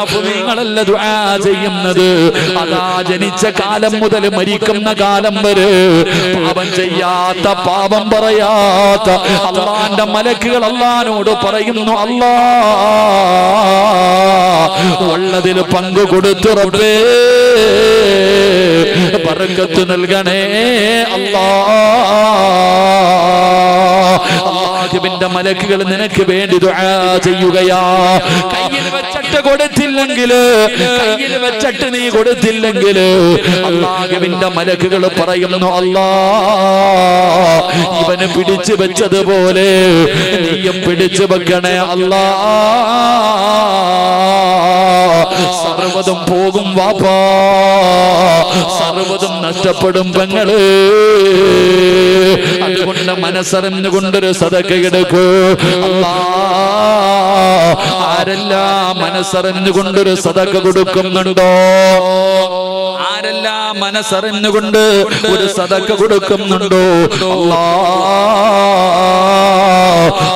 ആഫുമീങ്ങളല്ല ദുആ ചെയ്യുന്നത്. അതാ ജനിച്ച കാലം മുതൽ മരിക്കുന്ന കാലം വരെ പാപം ചെയ്യാത്ത, പാപം പറയാത്ത അല്ലാഹുവിന്റെ മലക്കുകൾ അല്ലാഹുവിനോട് പറയുന്നു, അല്ലാഹ് ഉള്ളതിൽ പങ്ക് കൊടുത്തു റബ്ബേ, ബർക്കത്ത് നൽകണേ അല്ലാഹ്. അല്ലാഹുവിന്റെ മലക്കുകൾ നിനക്ക് വേണ്ടി ദുആ ചെയ്യുകയാ. കയ്യിൽ വെച്ചിട്ട് നീ കൊടുത്തില്ലെങ്കിൽ അല്ലാഹുവിന്റെ മലക്കുകൾ പറയുന്നു, അല്ലാഹ് ഇവനെ പിടിച്ചു വെച്ചതുപോലെ നീയും പിടിച്ചു വെക്കണേ അല്ലാഹ്. സർവ്വതും പോകും വാപ്പാ, സർവ്വതും നഷ്ടപ്പെടും പെങ്ങള്. അതുകൊണ്ട് മനസ്സറിഞ്ഞുകൊണ്ടൊരു സദഖ എടുക്കൂ. ആരെല്ലാം മനസ്സറിഞ്ഞുകൊണ്ടൊരു സദഖ കൊടുക്കുന്നുണ്ടോ? ആരെല്ലാം മനസ്സറിഞ്ഞുകൊണ്ട് ഒരു സദഖ കൊടുക്കുന്നുണ്ടോ?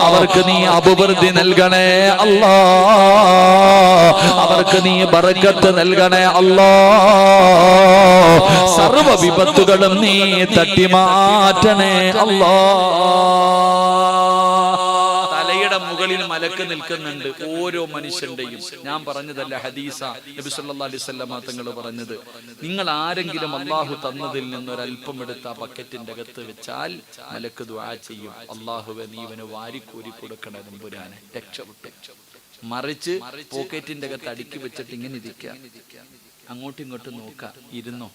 അവർക്ക് നീ അഭിവൃദ്ധി നൽകണേ അല്ലാഹ്. അവർക്ക് നീ ബർക്കത്ത് നൽകണേ അല്ലാഹ്. സർവ്വ വിപത്തുകളും നീ തട്ടിമാറ്റണേ അല്ലാഹ്. തലയുടെ മുകളിൽ മലക്ക് നിൽക്കുന്നുണ്ട് ഓരോ മനുഷ്യന്റെയും. ഞാൻ പറഞ്ഞതല്ല, ഹദീസ, നബി സല്ലല്ലാഹു അലൈഹി വസല്ലം തങ്ങൾ പറഞ്ഞത്. നിങ്ങൾ ആരെങ്കിലും അല്ലാഹു തന്നതിൽ നിന്ന് ഒരല്പം എടുത്ത് ആ ബക്കറ്റിന്റെ അകത്ത് വെച്ചാൽ മലക്ക് ദുആ ചെയ്യും, അല്ലാഹുവേ നീ ഇവന് വാരിക്കോരി കൊടുക്കണേ തമ്പുരാനെ, രക്ഷപ്പെട്ടു. മറിച്ച് പോക്കറ്റിന്റെ അകത്ത് അടുക്കി വെച്ചിട്ട് ഇങ്ങനെ ഇരിക്കുക, അങ്ങോട്ടും ഇങ്ങോട്ടും നോക്കുക, ഇരുന്നോ.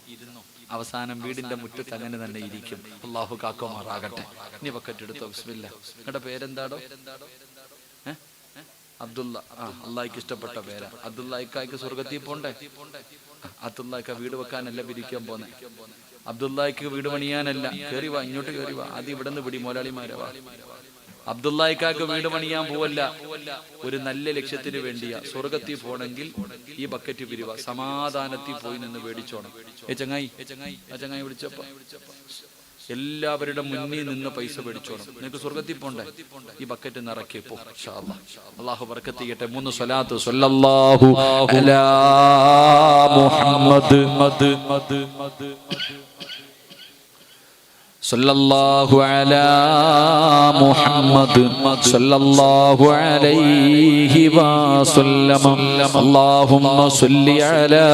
അവസാനം വീടിന്റെ മുറ്റത്ത് അങ്ങനെ തന്നെ ഇരിക്കും. അല്ലാഹു കാക്കുമാറാകട്ടെ. ഇനി ബക്കറ്റ് എടുത്തോ, ബിസ്മില്ലാ. നിങ്ങളുടെ പേരെന്താടോ? അബ്ദുള്ള. അള്ളാഹിക്ക് ഇഷ്ടപ്പെട്ട പേരാ. അബ്ദുള്ളായിക്കായ്ക്ക് സ്വർഗത്തിൽ പോണ്ടേ? അബ്ദുള്ളായിക്ക വീട് വെക്കാനല്ല പിരിക്കാൻ പോന്നെ. അബ്ദുള്ളായിക്ക് വീട് പണിയാനല്ല. കയറി വാ, ഇങ്ങോട്ട് കയറി വാ. ആദ്യം ഇവിടെ നിന്ന് പിടി, മുതലാളിമാരെ വാ. അബ്ദുള്ളായിക്കാക്ക് വീട് പണിയാൻ പോവല്ല, ഒരു നല്ല ലക്ഷ്യത്തിന് വേണ്ടിയാ. സ്വർഗത്തിൽ പോണെങ്കിൽ ഈ ബക്കറ്റ് പിരിവ, സമാധാനത്തിൽ പോയി നിന്ന് മേടിച്ചോണം. ചങ്ങായി വിളിച്ചപ്പോ എല്ലാവരുടെ മുന്നിൽ നിന്ന് പൈസ മേടിച്ചോണം. നിനക്ക് സ്വർഗത്തിൽ പോണ്ടേ? ഈ ബക്കറ്റ് നിറക്കി പോ. അല്ലാഹു ബർക്കത്ത് ചെയ്യട്ടെ. 3 സ്വലാത്ത്. സ്വല്ലല്ലാഹു അലാ മുഹമ്മദ് സല്ലല്ലാഹു അലാ മുഹമ്മദ് സല്ലല്ലാഹു അലൈഹി വസല്ലം. അല്ലാഹുമ്മ സ്വല്ലി അലാ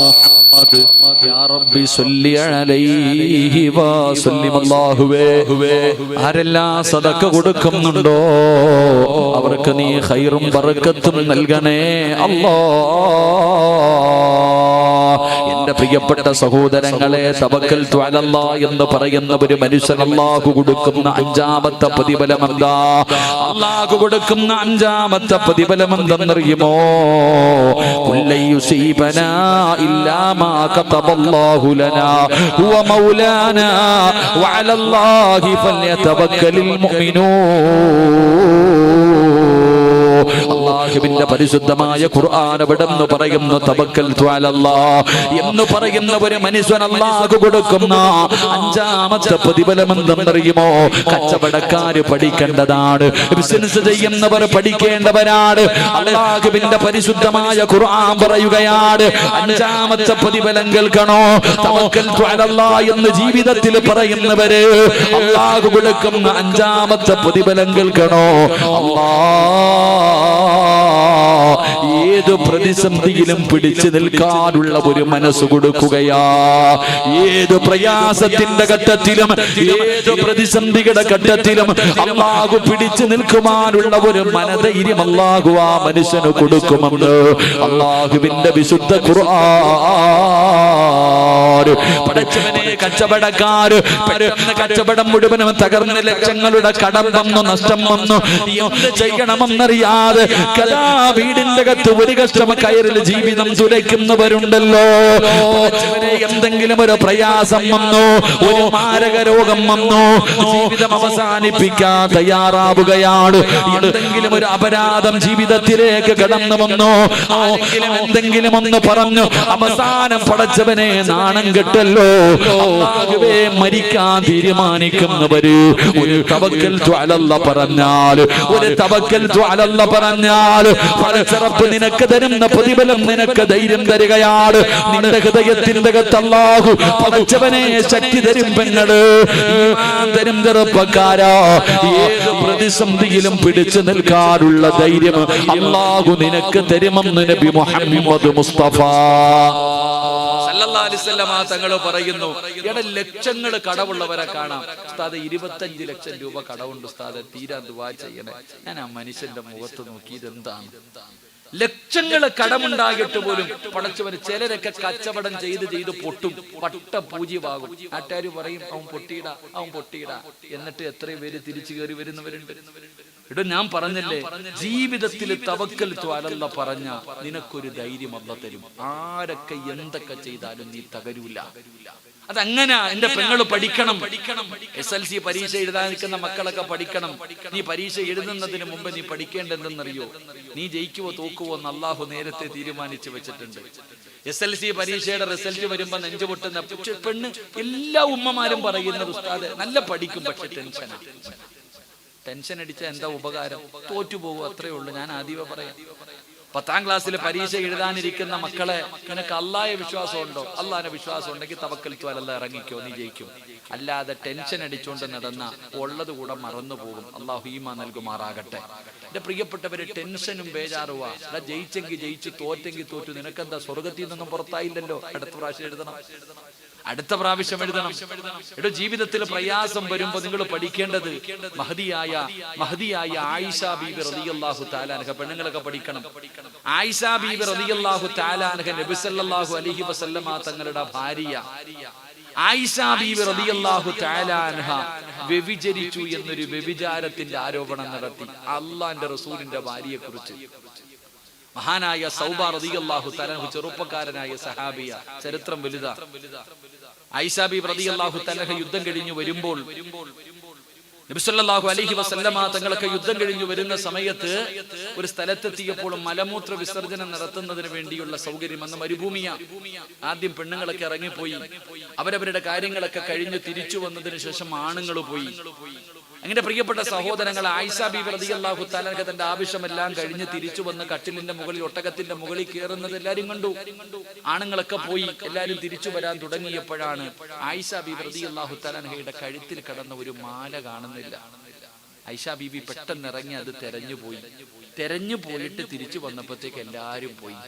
മുഹമ്മദ് യാ റബ്ബി സ്വല്ലി അലൈഹി വസല്ലം. അല്ലാഹുവേ, ആരെല്ലാം സദഖ കൊടുക്കുന്നുണ്ടോ അവർക്ക് നീ ഖൈറും ബറക്കത്തും നൽകണേ അല്ലാഹ്. എന്റെ പ്രിയപ്പെട്ട സഹോദരങ്ങളെ, തവക്കൽതു അലല്ലാഹ് എന്ന് പറയുന്ന ഒരു മനുഷ്യൻ അല്ലാഹു കൊടുക്കുന്ന 5ാമത്തെ പ്രതിഫലം എന്താ? അല്ലാഹു കൊടുക്കുന്ന 5ാമത്തെ പ്രതിഫലം എന്തെന്നറിയുമോ? കുല്ലൻ യുസീബനാ ഇല്ലാ മാ കതബല്ലാഹു ലനാ ഹുവ മൗലാനാ വഅലല്ലാഹി ഫല്യതവക്കലിൽ മുഅ്മിനൂൻ. അല്ലാഹുവിന്റെ പരിശുദ്ധമായ ഖുർആൻ എവിടെന്ന് പറയുന്നു തവക്കൽതു അലല്ലാഹ് എന്ന് പറയുന്ന ഒരു മനുഷ്യൻ അല്ലാഹു കൊടുക്കുന്ന 5ാമത്തെ പ്രതിഫലം എന്തെന്നറിയുമോ? കച്ചവടക്കാര് പഠിക്കേണ്ടതാണ്, ബിസിനസ് ചെയ്യുന്നവർ പഠിക്കേണ്ടവരാണ്. അല്ലാഹുവിന്റെ പരിശുദ്ധമായ ഖുർആൻ പറയുകയാണ് 5ാമത്തെ പ്രതിഫലം കേൾക്കണോ? തവക്കൽതു അലല്ലാഹ് എന്ന് ജീവിതത്തിൽ പറയുന്നവര് അല്ലാഹു കൊടുക്കുന്ന 5ാമത്തെ പ്രതിഫലം കേൾക്കണോ? ഏത് പ്രതിസന്ധിയിലും പിടിച്ചു നിൽക്കാനുള്ള ഒരു മനസ്സ് കൊടുക്കുകയാ. ഏത് പ്രയാസത്തിന്റെ ഘട്ടത്തിലും ഏത് പ്രതിസന്ധിയുടെ ഘട്ടത്തിലും അല്ലാഹു പിടിച്ചു നിൽക്കുവാനുള്ള ഒരു മനധൈര്യം അല്ലാഹു ആ മനുഷ്യന് കൊടുക്കുമെന്ന് അല്ലാഹുവിന്റെ വിശുദ്ധ ഖുർആൻ. പടച്ചവനെ, കച്ചവടക്കാര് പെട്ടെന്ന് കച്ചവടം മുഴുവനും തകർന്ന് ലക്ഷങ്ങളുടെ കടം വന്നു, നഷ്ടം വന്നു, എന്ത് ചെയ്യണമെന്നറിയാതെ കഥാ വീടിന്റെ അകത്ത് ഒരു കഷ്ടം കയറിൽ ജീവിതം തുലയ്ക്കുന്നവരുണ്ടല്ലോ. എന്തെങ്കിലും ഒരു പ്രയാസം വന്നു, ഒരു മാരക രോഗം വന്നു, ജീവിതം അവസാനിപ്പിക്കാൻ തയ്യാറാവുകയാണ്. എന്തെങ്കിലും ഒരു അപരാധം ജീവിതത്തിലേക്ക് കടന്നു വന്നു, എന്തെങ്കിലും ഒന്ന് പറഞ്ഞു അവസാനം പടച്ചവനെ നാണം കെട്ടല്ലോ, മരിക്കാൻ തീരുമാനിക്കുന്നവര് ഒരു തവക്കൽതു അലല്ലാഹ് പറഞ്ഞാൽ, ഒരു തവക്കൽതു അലല്ലാഹ് പറഞ്ഞാൽ പടച്ചറപ്പ് നിനക്ക് തരുന്ന പ്രതിഫലം നിനക്ക് ധൈര്യം തരികയാണ്. നിന്റെ ഹൃദയത്തിന്റെ അകത്ത് അല്ലാഹു പടച്ചവനെ ശക്തി തരും. പെങ്ങള്, ഈമാൻ തരും ചെറുപ്പക്കാരാ. ഏത് പ്രതിസന്ധിയിലും പിടിച്ചു നിൽക്കാനുള്ള ധൈര്യം അല്ലാഹു നിനക്ക് തരുമെന്ന് നബി മുഹമ്മദ് മുസ്തഫ സല്ലല്ലാഹു അലൈഹി വസല്ലം തങ്ങൾ പറയുന്നു. ലക്ഷങ്ങൾ കടവുള്ളവരെ കാണാം. ഉസ്താദ് 25 ലക്ഷം രൂപ കടവുണ്ട് ഉസ്താദ്, തീരാൻ ദുആ ചെയ്യണേ. ഞാൻ ആ മനുഷ്യന്റെ മുഖത്ത് നോക്കി ഇതെന്താണ്? ലക്ഷങ്ങൾ കടമുണ്ടായിട്ട് പോലും പടച്ചവന്. ചിലരൊക്കെ കച്ചവടം ചെയ്ത് പൊട്ടും, പട്ട പൂജ്യമാകും. നാട്ടുകാർ പറയും അവൻ പൊട്ടിയിടാ. എന്നിട്ട് എത്രയും പേര് തിരിച്ചു കയറി വരുന്നവരുണ്ട്. ഇവിടെ ഞാൻ പറഞ്ഞല്ലേ, ജീവിതത്തിൽ തവക്കൽതു അലല്ലാഹ് പറഞ്ഞ നിനക്കൊരു ധൈര്യം അല്ലാഹ് തരും. ആരൊക്കെ എന്തൊക്കെ ചെയ്താലും നീ തകരൂല. അതങ്ങനെ എന്റെ പെങ്ങള് പഠിക്കണം. SLC പരീക്ഷ എഴുതാൻ നിൽക്കുന്ന മക്കളൊക്കെ പഠിക്കണം. നീ പരീക്ഷ എഴുതുന്നതിന് മുമ്പ് നീ പഠിക്കേണ്ടതെന്നറിയോ? നീ ജയിക്കുവോ തോക്കുവോ എന്ന് അല്ലാഹു നേരത്തെ തീരുമാനിച്ചു വെച്ചിട്ടുണ്ട്. SLC പരീക്ഷയുടെ റിസൾട്ട് വരുമ്പോ നെഞ്ചു പൊട്ടുന്ന പെണ്ണ് എല്ലാ ഉമ്മമാരും പറയുന്നത് ഉസ്താദ് നല്ല പഠിക്കും, പക്ഷെ ടെൻഷൻ അടിച്ച എന്താ ഉപകാരം? തോറ്റുപോകും, അത്രേ ഉള്ളൂ. ഞാൻ ആദ്യമേ പറയാം, 10ാം ക്ലാസ്സിൽ പരീക്ഷ എഴുതാനിരിക്കുന്ന മക്കളെ, നിനക്ക് അല്ലാഹയെ വിശ്വാസമുണ്ടോ? അല്ലാഹനെ വിശ്വാസം ഉണ്ടെങ്കിൽ തവക്കൽതു അലല്ലാഹ് ഇറങ്ങിക്കോ, നീ ജയിക്കും. അല്ലാതെ ടെൻഷൻ അടിച്ചുകൊണ്ട് നടന്ന ഉള്ളത് കൂടെ മറന്നു പോകും. അല്ലാഹു ഈമാൻ നൽകുമാറാകട്ടെ. എന്റെ പ്രിയപ്പെട്ടവര്, ടെൻഷനും ബേജാറുവാ. ജയിച്ചെങ്കിൽ ജയിച്ചു, തോറ്റെങ്കിൽ തോറ്റു. നിനക്കെന്താ സ്വർഗത്തിൽ നിന്നും പുറത്തായില്ലല്ലോ? അടുത്ത പ്രാവശ്യം എഴുതണം, അടുത്ത പ്രാവശ്യം എഴുതണം. എടോ, ജീവിതത്തിൽ പ്രയാസം വരുമ്പോ നിങ്ങൾ പഠിക്കേണ്ടത് മഹദിയായ ആയിഷ ബീബി റളിയല്ലാഹു തആല അൻഹ. പെണ്ണുങ്ങളൊക്കെ പഠിക്കണം. ആയിഷ ബീബി റളിയല്ലാഹു തആല അൻഹ നബി സല്ലല്ലാഹു അലൈഹി വസല്ലമ തങ്ങളുടെ ഭാര്യ. ആയിഷ ബീവി റളിയല്ലാഹു തആല അൻഹ വ്യഭിചരിച്ചു എന്നൊരു വ്യഭിചാരത്തിന്റെ ആരോപണം നടത്തി അള്ളാന്റെ റസൂലിന്റെ ഭാര്യയെ കുറിച്ച്. മഹാനായ സൗബ റളിയല്ലാഹു തആല ചെറുപ്പക്കാരനായ സഹാബിയ, ചരിത്രം വലുതാ. ആയിഷ ബീവി റളിയല്ലാഹു തആല യുദ്ധം കഴിഞ്ഞു വരുമ്പോൾ നബി സല്ലല്ലാഹു അലൈഹി വസല്ലമ തങ്ങളൊക്കെ യുദ്ധം കഴിഞ്ഞു വരുന്ന സമയത്ത് ഒരു സ്ഥലത്തെത്തിയപ്പോൾ മലമൂത്ര വിസർജനം നടത്തുന്നതിന് വേണ്ടിയുള്ള സൗകര്യം, അന്ന് മരുഭൂമിയാ. ആദ്യം പെണ്ണുങ്ങളൊക്കെ ഇറങ്ങിപ്പോയി, അവരവരുടെ കാര്യങ്ങളൊക്കെ കഴിഞ്ഞ് തിരിച്ചു വന്നതിന് ശേഷം ആണുങ്ങൾ പോയി. അങ്ങനെ പ്രിയപ്പെട്ട സഹോദരങ്ങൾ, ആയിഷ ബീബി റളിയല്ലാഹു തആല തന്റെ ആവശ്യമെല്ലാം കഴിഞ്ഞ് തിരിച്ചു വന്ന് കട്ടിലിന്റെ മുകളിൽ, ഒട്ടകത്തിന്റെ മുകളിൽ കയറുന്നത് എല്ലാരും കണ്ടു. ആണുങ്ങളൊക്കെ പോയി, എല്ലാരും തിരിച്ചു വരാൻ തുടങ്ങിയപ്പോഴാണ് ആയിഷ ബീബി റളിയല്ലാഹു തആലയുടെ കഴുത്തിൽ കിടന്ന ഒരു മാല കാണുന്നില്ല. ആയിഷ ബീബി പെട്ടെന്ന് ഇറങ്ങി അത് തെരഞ്ഞു പോയിട്ട് തിരിച്ചു വന്നപ്പോഴത്തേക്ക് എല്ലാരും പോയി.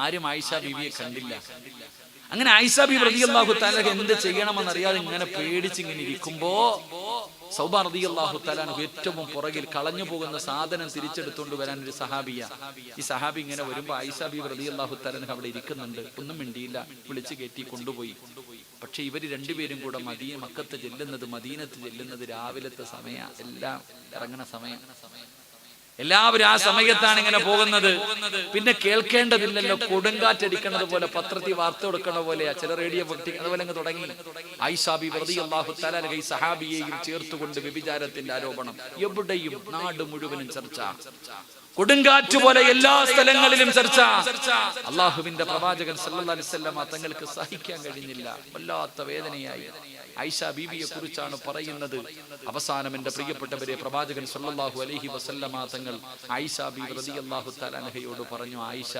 ആരും ആയിഷ ബീബിയെ കണ്ടില്ല. അങ്ങനെ ആയിഷ ബീബി റളിയല്ലാഹു തആല എന്ത് ചെയ്യണമെന്നറിയാതെ ഇങ്ങനെ പേടിച്ചിങ്ങനെ ഇരിക്കുമ്പോ സൗബ റളിയല്ലാഹു തആല ഏറ്റവും പുറകിൽ കളഞ്ഞു പോകുന്ന സാധനം തിരിച്ചെടുത്തുകൊണ്ട് വരാൻ ഒരു സഹാബിയ. ഈ സഹാബി ഇങ്ങനെ വരുമ്പോ ആയിഷ ബീബി റളിയല്ലാഹു തആല അവിടെ ഇരിക്കുന്നുണ്ട്, ഒന്നും മിണ്ടിയില്ല, വിളിച്ചു കയറ്റി കൊണ്ടുപോയി. പക്ഷെ ഇവര് രണ്ടുപേരും കൂടെ മക്കത്ത് ചെല്ലുന്നത്, മദീനത്ത് ചെല്ലുന്നത് രാവിലത്തെ സമയ, എല്ലാം ഇറങ്ങുന്ന സമയം. എല്ലാവരും ആ സമയത്താണ് ഇങ്ങനെ പോകുന്നത്. പിന്നെ കേൾക്കേണ്ടതില്ലല്ലോ, കൊടുങ്കാറ്റടിക്കുന്നത് പോലെ, പത്രത്തിൽ വാർത്ത കൊടുക്കണ പോലെയാ, ചില റേഡിയോ പൊട്ടി അതുപോലെ അങ്ങ് തുടങ്ങി. ആയിഷ ബീബി റളിയല്ലാഹു തആല ഈ സഹാബിയെയും ചേർത്തുകൊണ്ട് വ്യഭിചാരത്തിന്റെ ആരോപണം. എവിടെയും നാട് മുഴുവനും ചർച്ച, കൊടുങ്കാറ്റ് പോലെ എല്ലാ സ്ഥലങ്ങളിലും ചർച്ച. അള്ളാഹുവിന്റെ പ്രവാചകൻ സല്ലല്ലാഹു അലൈഹി വസല്ലം തങ്ങൾക്ക് സഹിക്കാൻ കഴിഞ്ഞില്ല, വല്ലാത്ത വേദനയായി. ആയിഷ ബീബിയെ കുറിച്ചാണ് പറയുന്നത്. അവസാനം എന്റെ പ്രിയപ്പെട്ടവരെ, പ്രവാചകൻ സല്ലല്ലാഹു അലൈഹി വസല്ലം തങ്ങൾ ആയിഷ ബീബി റളിയല്ലാഹു തആല അൻഹയോട് പറഞ്ഞു, ആയിഷ,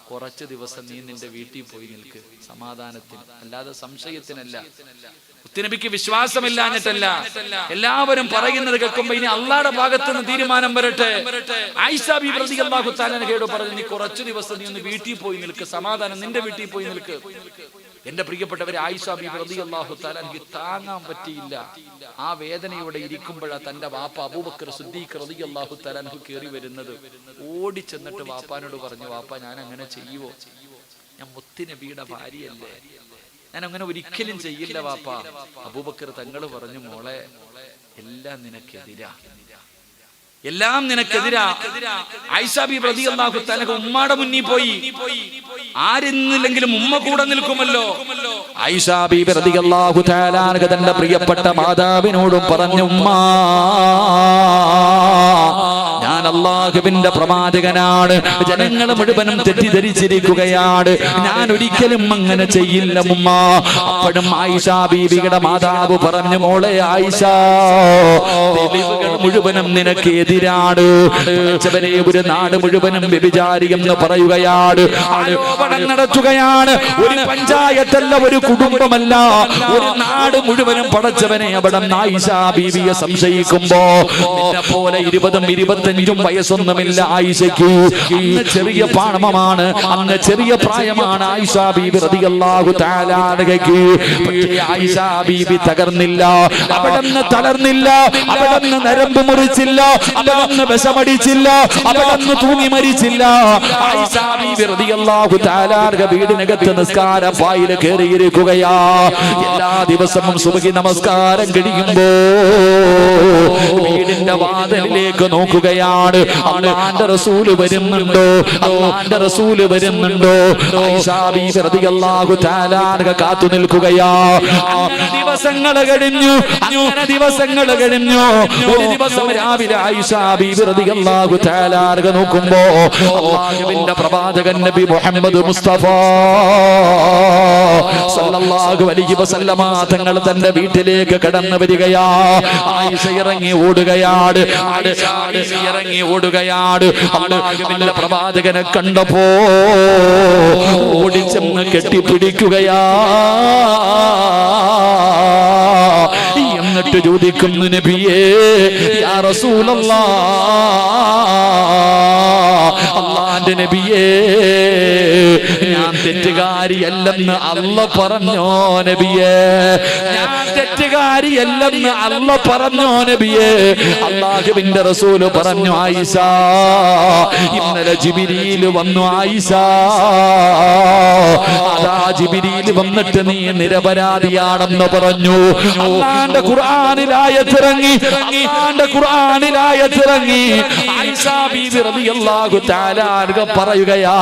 കുറച്ച് ദിവസം നീ നിന്റെ വീട്ടിൽ പോയി നിൽക്ക്, സമാധാനത്തിന്, അല്ലാതെ സംശയത്തിനല്ല. മുത്തുനബിക്ക് വിശ്വാസമില്ലാഞ്ഞിട്ടല്ല, എല്ലാവരും പറയുന്നത് കേൾക്കുമ്പോ ഇനി അള്ളാഹുടെ ഭാഗത്ത് നിന്ന് തീരുമാനം വരട്ടെ. ആയിഷ ബീബി റളിയല്ലാഹു തആല അൻഹയോട് പറഞ്ഞു, നീ കുറച്ച് ദിവസം നീ ഒന്ന് വീട്ടിൽ പോയി നിൽക്ക്, സമാധാനം, നിന്റെ വീട്ടിൽ പോയി നിൽക്ക്. എന്റെ പ്രിയപ്പെട്ടവരെ, ആയിഷ ബീബി റളിയല്ലാഹു തആല അൻഹയ്ക്ക് താങ്ങാൻ പറ്റിയില്ല. ആ വേദനയോടെ ഇരിക്കുമ്പോഴാ തന്റെ വാപ്പ അബൂബക്കർ സിദ്ദീഖ് റളിയല്ലാഹു തആല അൻഹു കയറി വരുന്നത്. ഓടി ചെന്നിട്ട് വാപ്പാനോട് പറഞ്ഞു, വാപ്പ, ഞാൻ അങ്ങനെ ചെയ്യുവോ? ഞാൻ മുത്തുനബിയുടെ ഭാര്യയല്ലേ, ഞാൻ അങ്ങനെ ഒരിക്കലും ചെയ്യില്ല വാപ്പ. അബൂബക്കർ തങ്ങൾ പറഞ്ഞു, മോളെ, എല്ലാം നിനക്കെതിരാ, എല്ലാം നിനക്കെതിരാ. ആയിഷ ബീബി റളിയല്ലാഹു തആല ഉമ്മയുടെ മുന്നിൽ പോയി. ആരെന്നില്ലെങ്കിലും ഉമ്മ കൂടെ നിൽക്കുമല്ലോ. ആയിഷ ബീബി റളിയല്ലാഹു തആല തന്റെ പ്രിയപ്പെട്ട മാതാവിനോടും പറഞ്ഞു, ഉമ്മ, ഞാൻ അല്ലാഹുവിന്റെ പ്രവാചകനാണ്, ജനങ്ങൾ മുഴുവനും തെറ്റിദ്ധരിച്ചിരിക്കുകയാണ്, ഞാൻ ഒരിക്കലും അങ്ങനെ ചെയ്യില്ല ഉമ്മ. അപ്പോഴും ആയിഷ ബീബിയുടെ മാതാവ് പറഞ്ഞു, മോളെ ആയിഷ, തെളിവുകൾ മുഴുവനും നിനക്ക് എതിരാണ്. ഒരു നാട് മുഴുവനും വ്യഭിചാരി എന്ന് പറയുകയാണ്, ആരോപണം നടത്തുകയാണ്. ഒരു പഞ്ചായത്തല്ല, ഒരു കുടുംബമല്ല, ഒരു നാട് മുഴുവനും പടച്ചവനെ അവിടെ ആയിഷ ബീവിയെ സംശയിക്കുമ്പോ, നിന്നെ പോലെ 20-25 വയസ്സൊന്നുമില്ല ആയിഷയ്ക്ക്. അന്ന് ചെറിയ പാണമാണ്, അന്ന് ചെറിയ പ്രായമാണ് ആയിഷ ബീബി റളിയല്ലാഹു തആല അൻഹയ്ക്ക്. പക്ഷേ ആയിഷ ബീബി തകർന്നില്ല, അവിടുന്ന് തളർന്നില്ല, അവിടുന്ന് നരമ്പ് മുറിച്ചില്ല, അവിടുന്ന് വിഷമടിച്ചില്ല, അവിടുന്ന് തൂങ്ങി മരിച്ചില്ല. ആയിഷ ബീബി റളിയല്ലാഹു തആല അൻഹ വീടിനകത്ത് നിസ്കാര പായിൽ കയറിയിരിക്കുകയാ. എല്ലാ ദിവസവും സുബ്ഹി നമസ്കാരം കഴിയുമ്പോ വീടിന്റെ വാതിലിലേക്ക് നോക്കുകയാണ്, അല്ലാഹുവിന്റെ റസൂൽ വരുന്നുണ്ടോ, അല്ലാഹുവിന്റെ റസൂൽ വരുന്നുണ്ടോ. ആയിഷ ബീബി റളിയല്ലാഹു തആല അൻഹ കാത്തു നിൽക്കുകയാ. അങ്ങനെ ദിവസങ്ങൾ കഴിഞ്ഞു, അങ്ങനെ ദിവസങ്ങൾ കഴിഞ്ഞു. ഒരു ദിവസം രാവിലെ ആയിഷ ബീബി റളിയല്ലാഹു തആല അൻഹ നോക്കുമ്പോ അല്ലാഹുവിന്റെ പ്രവാചകൻ നബി മുഹമ്മദ് മുസ്തഫ സല്ലല്ലാഹു അലൈഹി വസല്ലമ തങ്ങൾ തന്റെ വീട്ടിലേക്ക് കടന്നു വരികയാ. ആയിഷ ഇറങ്ങി ഓടുകയാണ്, ആയിഷ ഇറങ്ങി ഓടുകയാണ്. അല്ലാഹുവിന്റെ പ്രവാചകനെ കണ്ടപ്പോ ഓടിച്ചെന്ന് കെട്ടിപ്പിടിക്കുകയാ. എന്നിട്ട് ചോദിക്കുന്നു, നബിയേ, യാ റസൂലല്ലാഹ്, അല്ലാഹുവിന്റെ നബിയേ, ഞാൻ തെറ്റുകാരിയല്ലെന്ന് അല്ലാഹ് പറഞ്ഞോ നബിയേ? ഞാൻ തെറ്റുകാരിയല്ലെന്ന് അല്ല പറഞ്ഞോ നബിയേ? അല്ലാഹുവിന്റെ റസൂല് പറഞ്ഞു, ആയിഷ ഇന്നലെ ജിബ്രീൽ വന്നു. ആയിഷ അതാ ജിബ്രീൽ വന്നിട്ട് നീ നിരപരാധിയാണെന്ന് പറഞ്ഞു. അല്ലാഹുവിന്റെ ഖുർആനിലായത്തിറങ്ങി, അല്ലാഹുവിന്റെ ഖുർആനിലായത്തിറങ്ങി. ആയിഷ ബീബി റളിയല്ലാഹു തആല അൻഹ പറയുകയാ,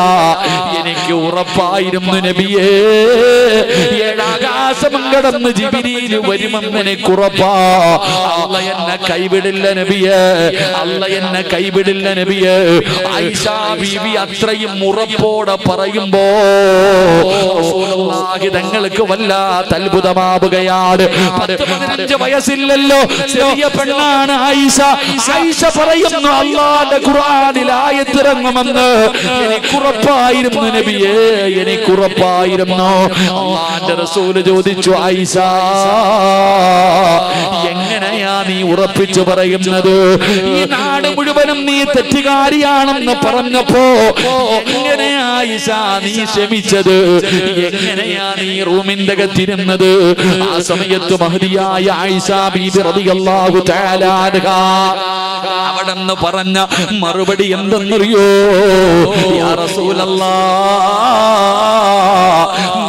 എനിക്ക് ഉറപ്പായിരുന്നു നബിയേ, ഏഴാകാശം കടന്ന് ജിബ്രീൽ വരുമെന്ന് എനിക്ക് ഉറപ്പാ. അല്ല എന്നെ കൈവിടില്ല നബിയേ, അല്ല എന്നെ കൈവിടില്ല നബിയേ. ആയിഷ ബീബി അത്രയും ഉറപ്പോടെ പറയുമ്പോ റസൂലുള്ളാഹി തങ്ങൾക്ക് വല്ലാത്ത അത്ഭുതമാവുകയാണ്. 15 വയസ്സില്ലല്ലോ, ചെറിയ പെണ്ണാണ് ആയിഷ. ആയിഷ പറയുന്നു, അല്ലാഹുവിന്റെ ഖുർആനിൽ ആയത്തിറങ്ങുമെന്ന് എനിക്കുറപ്പായിരുന്നു നബിയേ, എനിക്കുറപ്പായിരുന്നു. അല്ലാഹുവിന്റെ റസൂൽ ചോദിച്ചു, ആയിഷ എങ്ങനെയാ നീ ഉറപ്പിച്ചു പറയുന്നത്? ഈ നാട് മുഴുവനും നീ തെറ്റുകാരിയാണെന്ന് പറഞ്ഞപ്പോ എങ്ങനെയാ ആയിഷ നീ ക്ഷമിച്ചത്? എങ്ങനെയാ നീ റൂമിന്റെ അകത്തിരുന്നത്? ആ സമയത്ത് മഹദിയായ ആയിഷ ബീബി റളിയല്ലാഹു തആല അൻഹ അവിടെന്ന് പറഞ്ഞ മറുപടി എന്തെന്നറിയോ? യാ റസൂലല്ലാഹ്,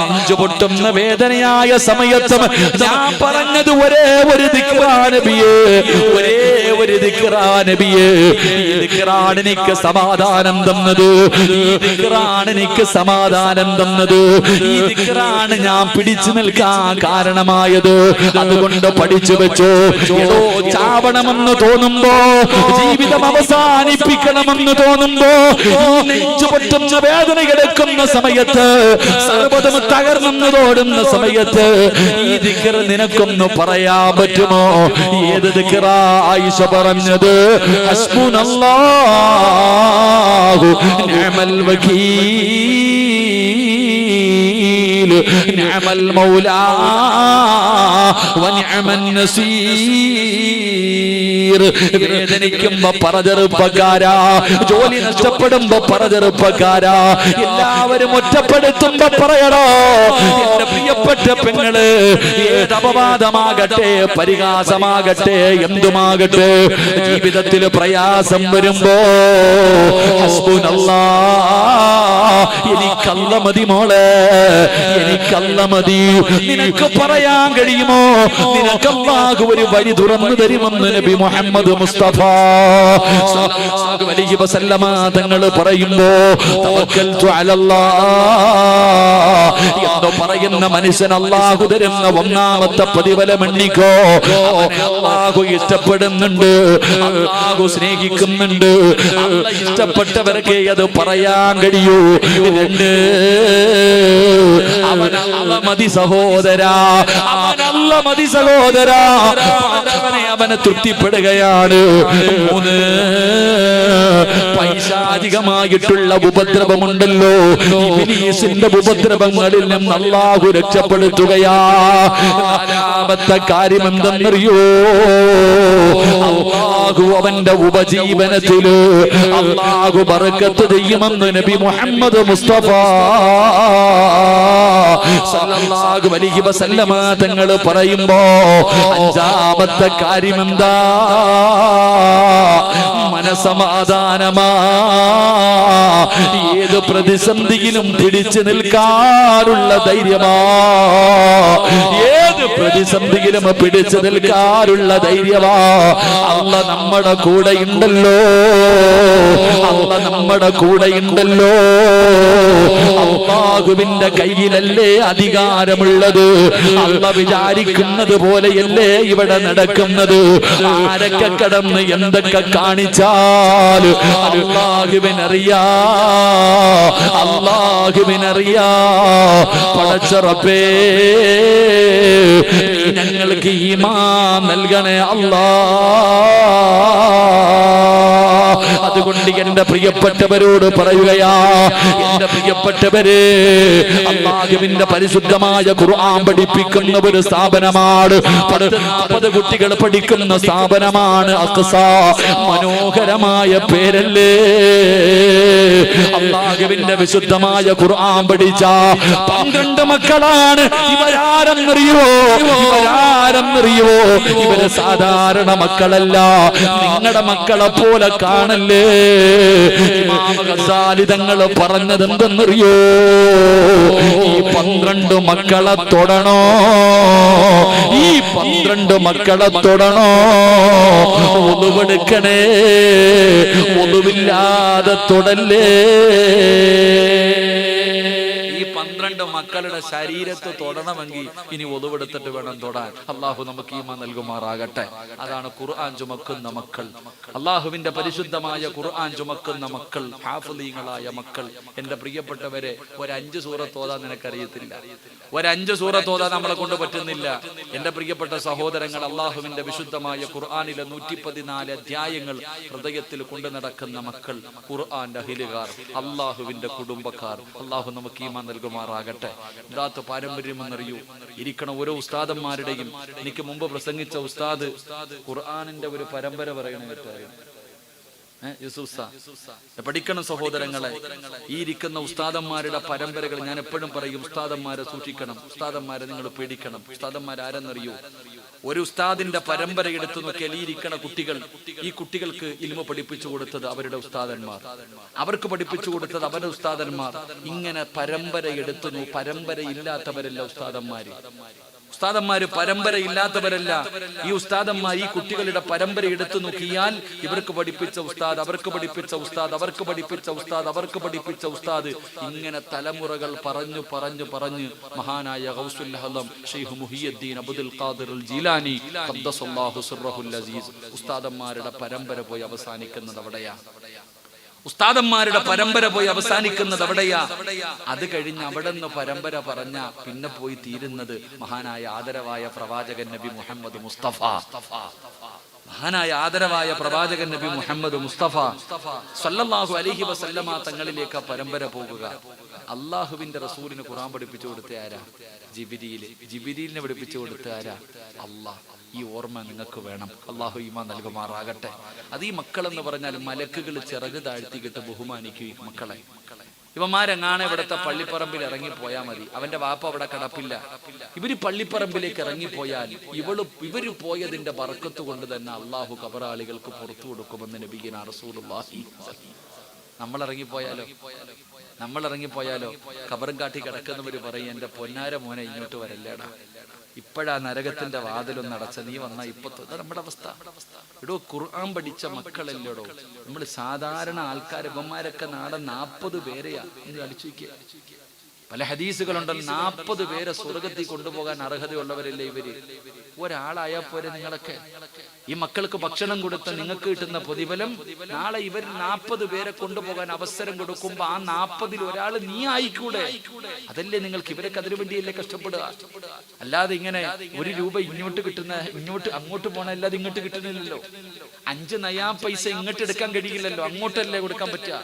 നെഞ്ചു പൊട്ടുന്ന വേദനയായ സമയത്തും ഞാൻ പറഞ്ഞത് ഒരേ ഒരു ദിക്റാ നബിയേ, ഒരേ ഒരു ദിക്റാ നബിയേ. ഈ ദിക്റാണ് എനിക്ക് സമാധാനം തന്നത്, ഈ ദിക്റാണ് എനിക്ക് സമാധാനം തന്നത്, ഈ ദിക്റാണ് ഞാൻ പിടിച്ചു നിൽക്കാൻ കാരണമായത്. അതുകൊണ്ട് പഠിച്ചു വെച്ചോ. ഏതോ ചാവണമെന്ന് തോന്നുമ്പോ, ജീവിതം അവസാനിപ്പിക്കണമെന്ന് തോന്നുമ്പോ, നെഞ്ചു പൊട്ടുന്ന വേദന കിടക്കുന്ന സമയത്ത്, സർവ്വതും തകർന്നു തോടുന്ന സമയത്ത് ഈ ദിക്ർ നിനക്കൊന്ന് പറയാൻ പറ്റുമോ? ഏത് ദിക്റാ ആയിഷ പറഞ്ഞത്? ഹസ്ബുനല്ലാഹു നിഅമൽ വകീൽ നിഅമൽ മൗലാ വനിഅമൻ നസീർ. വേദനിക്കുമ്പോ പറചെറുപ്പക്കാരാ, ജോലി നഷ്ടപ്പെടുമ്പോ പറചെറുപ്പക്കാരാ, എല്ലാവരും ഒറ്റപ്പെടുത്തുമ്പോ പറയണോ, എന്റെ പ്രിയപ്പെട്ട പെങ്ങള്, ഏത് അപവാദമാകട്ടെ, പരിഹാസമാകട്ടെ, എന്തുമാകട്ടെ, ജീവിതത്തിൽ പ്രയാസം വരുമ്പോ ഹസ്ബുനല്ലാഹ്, എനിക്കല്ല മതി മോളെ, എനിക്കല്ല മതി. നിനക്ക് പറയാൻ കഴിയുമോ? നിനക്ക് അല്ലാഹു ഒരു വഴി തുറന്നു തരുമെന്ന് നബി മുഹമ്മദ് മുസ്തഫ സല്ലല്ലാഹു അലൈഹി വസല്ലമ തങ്ങൾ പറയുമ്പോ, തവക്കൽതു അലല്ലാഹ് എന്ന് പറയുന്ന മനുഷ്യൻ അല്ലാഹു തരുന്ന ഒന്നാമത്തെ പ്രതിഫലം എണ്ണിക്കോ. അല്ലാഹു ഇഷ്ടപ്പെടുന്നുണ്ട്, അല്ലാഹു സ്നേഹിക്കുന്നുണ്ട്. അല്ലാഹു ഇഷ്ടപ്പെട്ടവർക്ക് അത് പറയാൻ കഴിയൂ. അവനല്ല മതി സഹോദരാ, അവനല്ല മതി സഹോദരാ, അവനെ തൃപ്തിപ്പെടുകയാണ്. 3 പൈശാചികമായിട്ടുള്ള ഉപദ്രവമുണ്ടല്ലോ, ഇബ്ലീസിന്റെ ഉപദ്രവങ്ങളിൽ നിന്ന് അല്ലാഹു രക്ഷപ്പെടുത്തുകയാ. 4ാമത്തെ കാര്യം എന്തെന്നറിയോ? അല്ലാഹു അവന്റെ ഉപജീവനത്തില് അല്ലാഹു ബറക്കത്ത് ചെയ്യുമെന്ന് നബി മുഹമ്മദ് മുസ്തഫ സല്ലല്ലാഹു അലൈഹി വസല്ലമ തങ്ങൾ പറയുമ്പോ, 5ാമത്തെ കാര്യം എന്താ? മനസമാധാനമാ. ഏത് പ്രതിസന്ധിയിലും പിടിച്ചു നിൽക്കാനുള്ള ധൈര്യമാ, ഏത് പ്രതിസന്ധിയിലും പിടിച്ചു നിൽക്കാനുള്ള ധൈര്യമാ. അല്ല നമ്മുടെ കൂടെ ഉണ്ടല്ലോ, അല്ല നമ്മുടെ കൂടെ ഉണ്ടല്ലോ. അല്ലാഹുവിന്റെ കയ്യിലല്ലേ അധികാരമുള്ളത്. അല്ല വിചാരിക്കുന്നത് പോലെയല്ലേ ഇവിടെ നടക്കുന്നത്. ആരൊക്കെ കടന്ന് എന്തൊക്കെ കാണിച്ചാൽ അല്ലാഹുവിനറിയാ, അല്ലാഹുവിനറിയാ. പടച്ച റബ്ബേ, ഞങ്ങൾക്ക് ഈമാൻ നൽകണേ അല്ലാഹ്. അതുകൊണ്ട് എന്റെ പ്രിയപ്പെട്ടവരോട് പറയുകയാ, എന്റെ പ്രിയപ്പെട്ടവരെ, അല്ലാഹുവിന്റെ പരിശുദ്ധമായ ഖുർആൻ പഠിപ്പിക്കുന്ന ഒരു സ്ഥാപനമാണ്, 40 കുട്ടികൾ പഠിക്കുന്ന സ്ഥാപനമാണ് അഖ്സ. മനോഹരമായ പേരല്ലേ. അല്ലാഹുവിന്റെ വിശുദ്ധമായ ഖുർആൻ പഠിച്ച 12 മക്കളാണ്. ഇവരാരെന്നറിയോ? ഇവരാരെന്നറിയോ? ആരെന്നറിയോ? ഇവര് സാധാരണ മക്കളല്ല, നിങ്ങളുടെ മക്കളെ പോലെ കാണല്ലേ. ഇമാം ഗസാലി തങ്ങൾ പറഞ്ഞത് എന്തെന്നറിയോ? ഈ 12 മക്കളെ തൊടണോ? ഈ 12 മക്കളെ തൊടണോ? ഒതുവെടുക്കണേ, ഒതുവില്ലാതെ തൊടല്ലേ. ഈ 12 മക്കളുടെ ശരീരത്ത് തൊടണമെങ്കിൽ ഇനി ഒതുവെടുത്തിട്ട് വേണം തൊടാൻ. അള്ളാഹു നമുക്ക് ഈമാൻ നൽകുമാറാകട്ടെ. അതാണ് ഖുർആൻ ചുമക്കുന്ന മക്കൾ, അള്ളാഹുവിന്റെ പരിശുദ്ധമായ ഖുർആൻ ചുമക്കുന്ന മക്കൾ, ഹാഫിളീങ്ങളായ മക്കൾ. എന്റെ പ്രിയപ്പെട്ടവരെ, ഒരു 5 സൂറത്ത് ഓതാൻ നിനക്കറിയത്തില്ല, ഒരു 5 സൂറത്ത് ഓതാൻ നമ്മളെ കൊണ്ട് പറ്റുന്നില്ല. എന്റെ പ്രിയപ്പെട്ട സഹോദരങ്ങൾ, അള്ളാഹുവിന്റെ വിശുദ്ധമായ ഖുർആനിലെ 114 അധ്യായങ്ങൾ ഹൃദയത്തിൽ കൊണ്ടു നടക്കുന്ന മക്കൾ, ഖുർആന്റെ അഹിലുകാർ, അള്ളാഹുവിന്റെ കുടുംബക്കാർ. അള്ളാഹു നമുക്ക് ഈമാൻ നൽകുമാറാകട്ടെ. ഇതാത്ത പാരമ്പര്യമെന്നറിയൂ. ഇരിക്കണ ഓരോ ഉസ്താദന്മാരുടെയും, എനിക്ക് മുമ്പ് പ്രസംഗിച്ച ഉസ്താദ് ഖുർആനിന്റെ ഒരു പരമ്പര പറയണ പഠിക്കണം സഹോദരങ്ങളെ. ഈ ഇരിക്കുന്ന ഉസ്താദന്മാരുടെ പരമ്പരകൾ ഞാൻ എപ്പോഴും പറയും, ഉസ്താദന്മാരെ സൂക്ഷിക്കണം, ഉസ്താദന്മാരെ നിങ്ങൾ പേടിക്കണം. ഉസ്താദന്മാരാരെന്നറിയോ? ഒരു ഉസ്താദിന്റെ പരമ്പര എടുത്തു നോക്കിയാൽ ഈ ഇരിക്കണ കുട്ടികൾ, ഈ കുട്ടികൾക്ക് ഇൽമ പഠിപ്പിച്ചു കൊടുത്തത് അവരുടെ ഉസ്താദന്മാർ, അവർക്ക് പഠിപ്പിച്ചു കൊടുത്തത് അവരുടെ ഉസ്താദന്മാർ. ഇങ്ങനെ പരമ്പര എടുത്തു, പരമ്പര ഇല്ലാത്തവരല്ല ഉസ്താദന്മാര്. ഉസ്താദന്മാര് പരമ്പര ഇല്ലാത്തവരല്ല. ഈ ഉസ്താദന്മാർ ഈ കുട്ടികളുടെ പരമ്പര എടുത്തു നോക്കിയാൽ ഇവർക്ക് പഠിപ്പിച്ച ഉസ്താദ്, അവർക്ക് പഠിപ്പിച്ച ഉസ്താദ്, അവർക്ക് പഠിപ്പിച്ച ഉസ്താദ്, അവർക്ക് പഠിപ്പിച്ച ഉസ്താദ്, ഇങ്ങനെ തലമുറകൾ പറഞ്ഞു പറഞ്ഞു പറഞ്ഞ് മഹാനായ ഗൗസുൽ അഅ്ലം ശൈഖ് മുഹിയുദ്ദീൻ അബ്ദുൽ ഖാദിർ അൽ ജീലാനി ഖദ്ദസല്ലാഹു സിർറഹുൽ അസീസ് ഉസ്താദന്മാരുടെ പരമ്പര പോയി അവസാനിക്കുന്നത് അവിടെയാ. ഉസ്താദന്മാരുടെ പരമ്പര പോയി അവസാനിക്കുന്നത് അവിടെയാ. അത് കഴിഞ്ഞ് അവിടെ നിന്ന് പരമ്പര പറഞ്ഞ പിന്നെ പോയി തീരുന്നത് മഹാനായ ആദരവായ പ്രവാചകൻ നബി മുഹമ്മദ് മുസ്തഫ. മഹാനായ ആദരവായ പ്രവാചകൻ നബി മുഹമ്മദ് മുസ്തഫ സല്ലല്ലാഹു അലൈഹി വസല്ലമ തങ്ങളിലേക്ക് പരമ്പര പോകുക. അള്ളാഹുവിന്റെ റസൂലിന് ഖുർആൻ പഠിപ്പിച്ചു കൊടുത്ത ആരാ? ജിബ്രീലിനെ പഠിപ്പിച്ചു കൊടുത്ത ആരാ? അള്ളാഹ്. ഈ ഓർമ്മ നിങ്ങൾക്ക് വേണം. അള്ളാഹു ഈമാൻ നൽകുമാറാകട്ടെ. അത് ഈ മക്കൾ എന്ന് പറഞ്ഞാൽ മലക്കുകൾ ചിറക് താഴ്ത്തിക്കിട്ട് ബഹുമാനിക്കും ഈ മക്കളെ. ഇവന്മാരെങ്ങാണ് ഇവിടുത്തെ പള്ളിപ്പറമ്പിൽ ഇറങ്ങിപ്പോയാൽ മതി, അവന്റെ വാപ്പ അവിടെ കിടപ്പില്ല. ഇവര് പള്ളിപ്പറമ്പിലേക്ക് ഇറങ്ങിപ്പോയാൽ ഇവര് പോയതിന്റെ ബർക്കത്ത് കൊണ്ട് തന്നെ അള്ളാഹു ഖബറാളികൾക്ക് പുറത്തു കൊടുക്കുമെന്ന് നബിയുനാ റസൂലുള്ളാഹി. നമ്മൾ ഇറങ്ങിപ്പോയാലോ ഖബറും കാട്ടി കിടക്കുന്നവര് പറയും, എന്റെ പൊന്നാര മോനെ ഇങ്ങോട്ട് വരല്ലേടാ, ഇപ്പോഴാ നരകത്തിന്റെ വാതിലൊന്ന് അടച്ച, നീ വന്നാ ഇപ്പൊ. നമ്മുടെ അവസ്ഥ എടോ, ഖുർആൻ പഠിച്ച മക്കളല്ലേടോ നമ്മൾ. സാധാരണ ആൾക്കാർ ഇവന്മാരൊക്കെ നാളെ 40 പേരെയാ എന്ന് അടിച്ചു. പല ഹദീസുകളുണ്ടല്ലോ, 40 പേരെ സ്വർഗത്തിൽ കൊണ്ടുപോകാൻ അർഹതയുള്ളവരല്ലേ ഇവര്. ഒരാളായാൽ പോരെ നിങ്ങളൊക്കെ. ഈ മക്കൾക്ക് ഭക്ഷണം കൊടുത്ത നിങ്ങൾക്ക് കിട്ടുന്ന പ്രതിഫലം നാളെ ഇവർ 40 പേരെ കൊണ്ടുപോകാൻ അവസരം കൊടുക്കുമ്പോ ആ 40-ൽ ഒരാൾ നീ ആയിക്കൂടെ? അതല്ലേ നിങ്ങൾക്ക്. ഇവരൊക്കെ അതിനു വേണ്ടിയല്ലേ കഷ്ടപ്പെടുക. അല്ലാതെ ഇങ്ങനെ 1 രൂപ അങ്ങോട്ട് പോണ അല്ലാതെ ഇങ്ങോട്ട് കിട്ടുന്നില്ലല്ലോ. 5 നയാ പൈസ ഇങ്ങോട്ട് എടുക്കാൻ കഴിയില്ലല്ലോ, അങ്ങോട്ടല്ലേ കൊടുക്കാൻ പറ്റുക.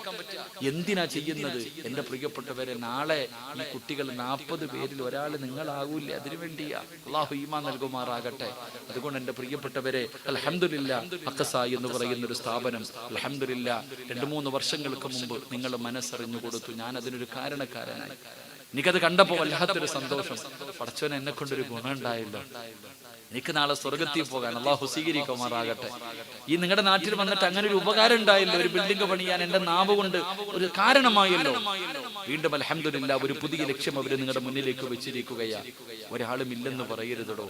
എന്തിനാ ചെയ്യുന്നത്? എന്റെ പ്രിയപ്പെട്ടവരെ, നാളെ ഈ കുട്ടികൾ 40 പേരിൽ ഒരാൾ നിങ്ങളാകൂല്ലേ, അതിനു വേണ്ടിയാ. അള്ളാഹു ഈമാൻ നൽകുമാറാകട്ടെ. അതുകൊണ്ട് എന്റെ പ്രിയപ്പെട്ടവരെ, അൽഹംദുലില്ലാ അഖ്സ എന്ന് പറയുന്ന ഒരു സ്ഥാപനം അൽഹംദുലില്ലാ 2-3 വർഷങ്ങൾക്ക് മുമ്പ് നിങ്ങൾ മനസ്സറിഞ്ഞു കൊടുത്തു. ഞാൻ അതിനൊരു കാരണക്കാരനായി. എനിക്കത് കണ്ടപ്പോ വല്ലാത്തൊരു സന്തോഷം. പടച്ചവൻ എന്നെ കൊണ്ടൊരു ഗുണം ഉണ്ടായല്ലോ, എനിക്ക് നാളെ സ്വർഗത്തിൽ പോകാൻ. അള്ളാഹു സ്വീകരിക്കുമാറാകട്ടെ. ഈ നിങ്ങളുടെ നാട്ടിൽ വന്നിട്ട് അങ്ങനെ ഒരു ഉപകാരം ഉണ്ടായല്ലോ, ഒരു ബിൽഡിംഗ് പണിയാൻ എന്റെ നാവ് കൊണ്ട് ഒരു കാരണമായല്ലോ. വീണ്ടും അൽഹംദുലില്ലാ ഒരു പുതിയ ലക്ഷ്യം അവര് നിങ്ങളുടെ മുന്നിലേക്ക് വെച്ചിരിക്കുകയാ. ഒരാളും ഇല്ലെന്ന് പറയരുതടോ,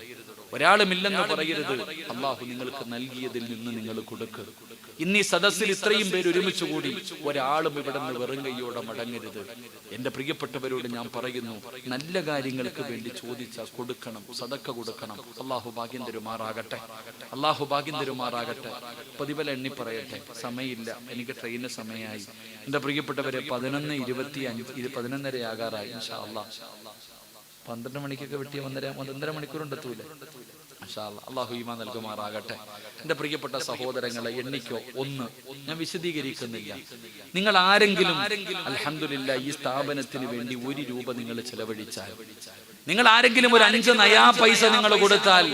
ഒരാളുമില്ലെന്ന് പറയരുത്. അള്ളാഹു നിങ്ങൾക്ക് നൽകിയതിൽ നിന്ന് നിങ്ങൾ കൊടുക്കുക. ഇന്നീ സദസ്സിൽ ഇത്രയും പേര് ഒരുമിച്ച് കൂടി ഒരാളും ഇവിടെ നിന്ന് വെറും കൈയോടെ മടങ്ങരുത്. എന്റെ പ്രിയപ്പെട്ടവരോട് ഞാൻ പറയുന്നു, നല്ല കാര്യങ്ങൾക്ക് വേണ്ടി ചോദിച്ചാൽ കൊടുക്കണം, സദക്ക കൊടുക്കണം. അള്ളാഹു ഭാഗ്യം തരുമാറാകട്ടെ, അള്ളാഹു ഭാഗ്യം തരുമാറാകട്ടെ. പ്രതിഫലം എണ്ണി പറയട്ടെ, സമയമില്ല, എനിക്ക് ട്രെയിന് സമയമായി. എന്റെ പ്രിയപ്പെട്ടവരെ, 11:25 11:30 ആകാറായി. ഇൻഷാ അല്ലാഹ് 12 മണിക്കൊക്കെ വെട്ടിയ 1.5 മണിക്കൂറുണ്ട് എത്തൂലെ. അള്ളാഹു ഈമാൻ നൽകുമാറാകട്ടെ. എന്റെ പ്രിയപ്പെട്ട സഹോദരങ്ങളെ, എണ്ണിക്കോ 1. ഞാൻ വിശദീകരിക്കുന്നില്ല. നിങ്ങൾ ആരെങ്കിലും അൽഹംദുലില്ലാ ഈ സ്ഥാപനത്തിന് വേണ്ടി 1 രൂപ നിങ്ങൾ ചെലവഴിച്ചാൽ, നിങ്ങൾ ആരെങ്കിലും ഒരു 5 നയാ പൈസ നിങ്ങൾ കൊടുത്താൽ,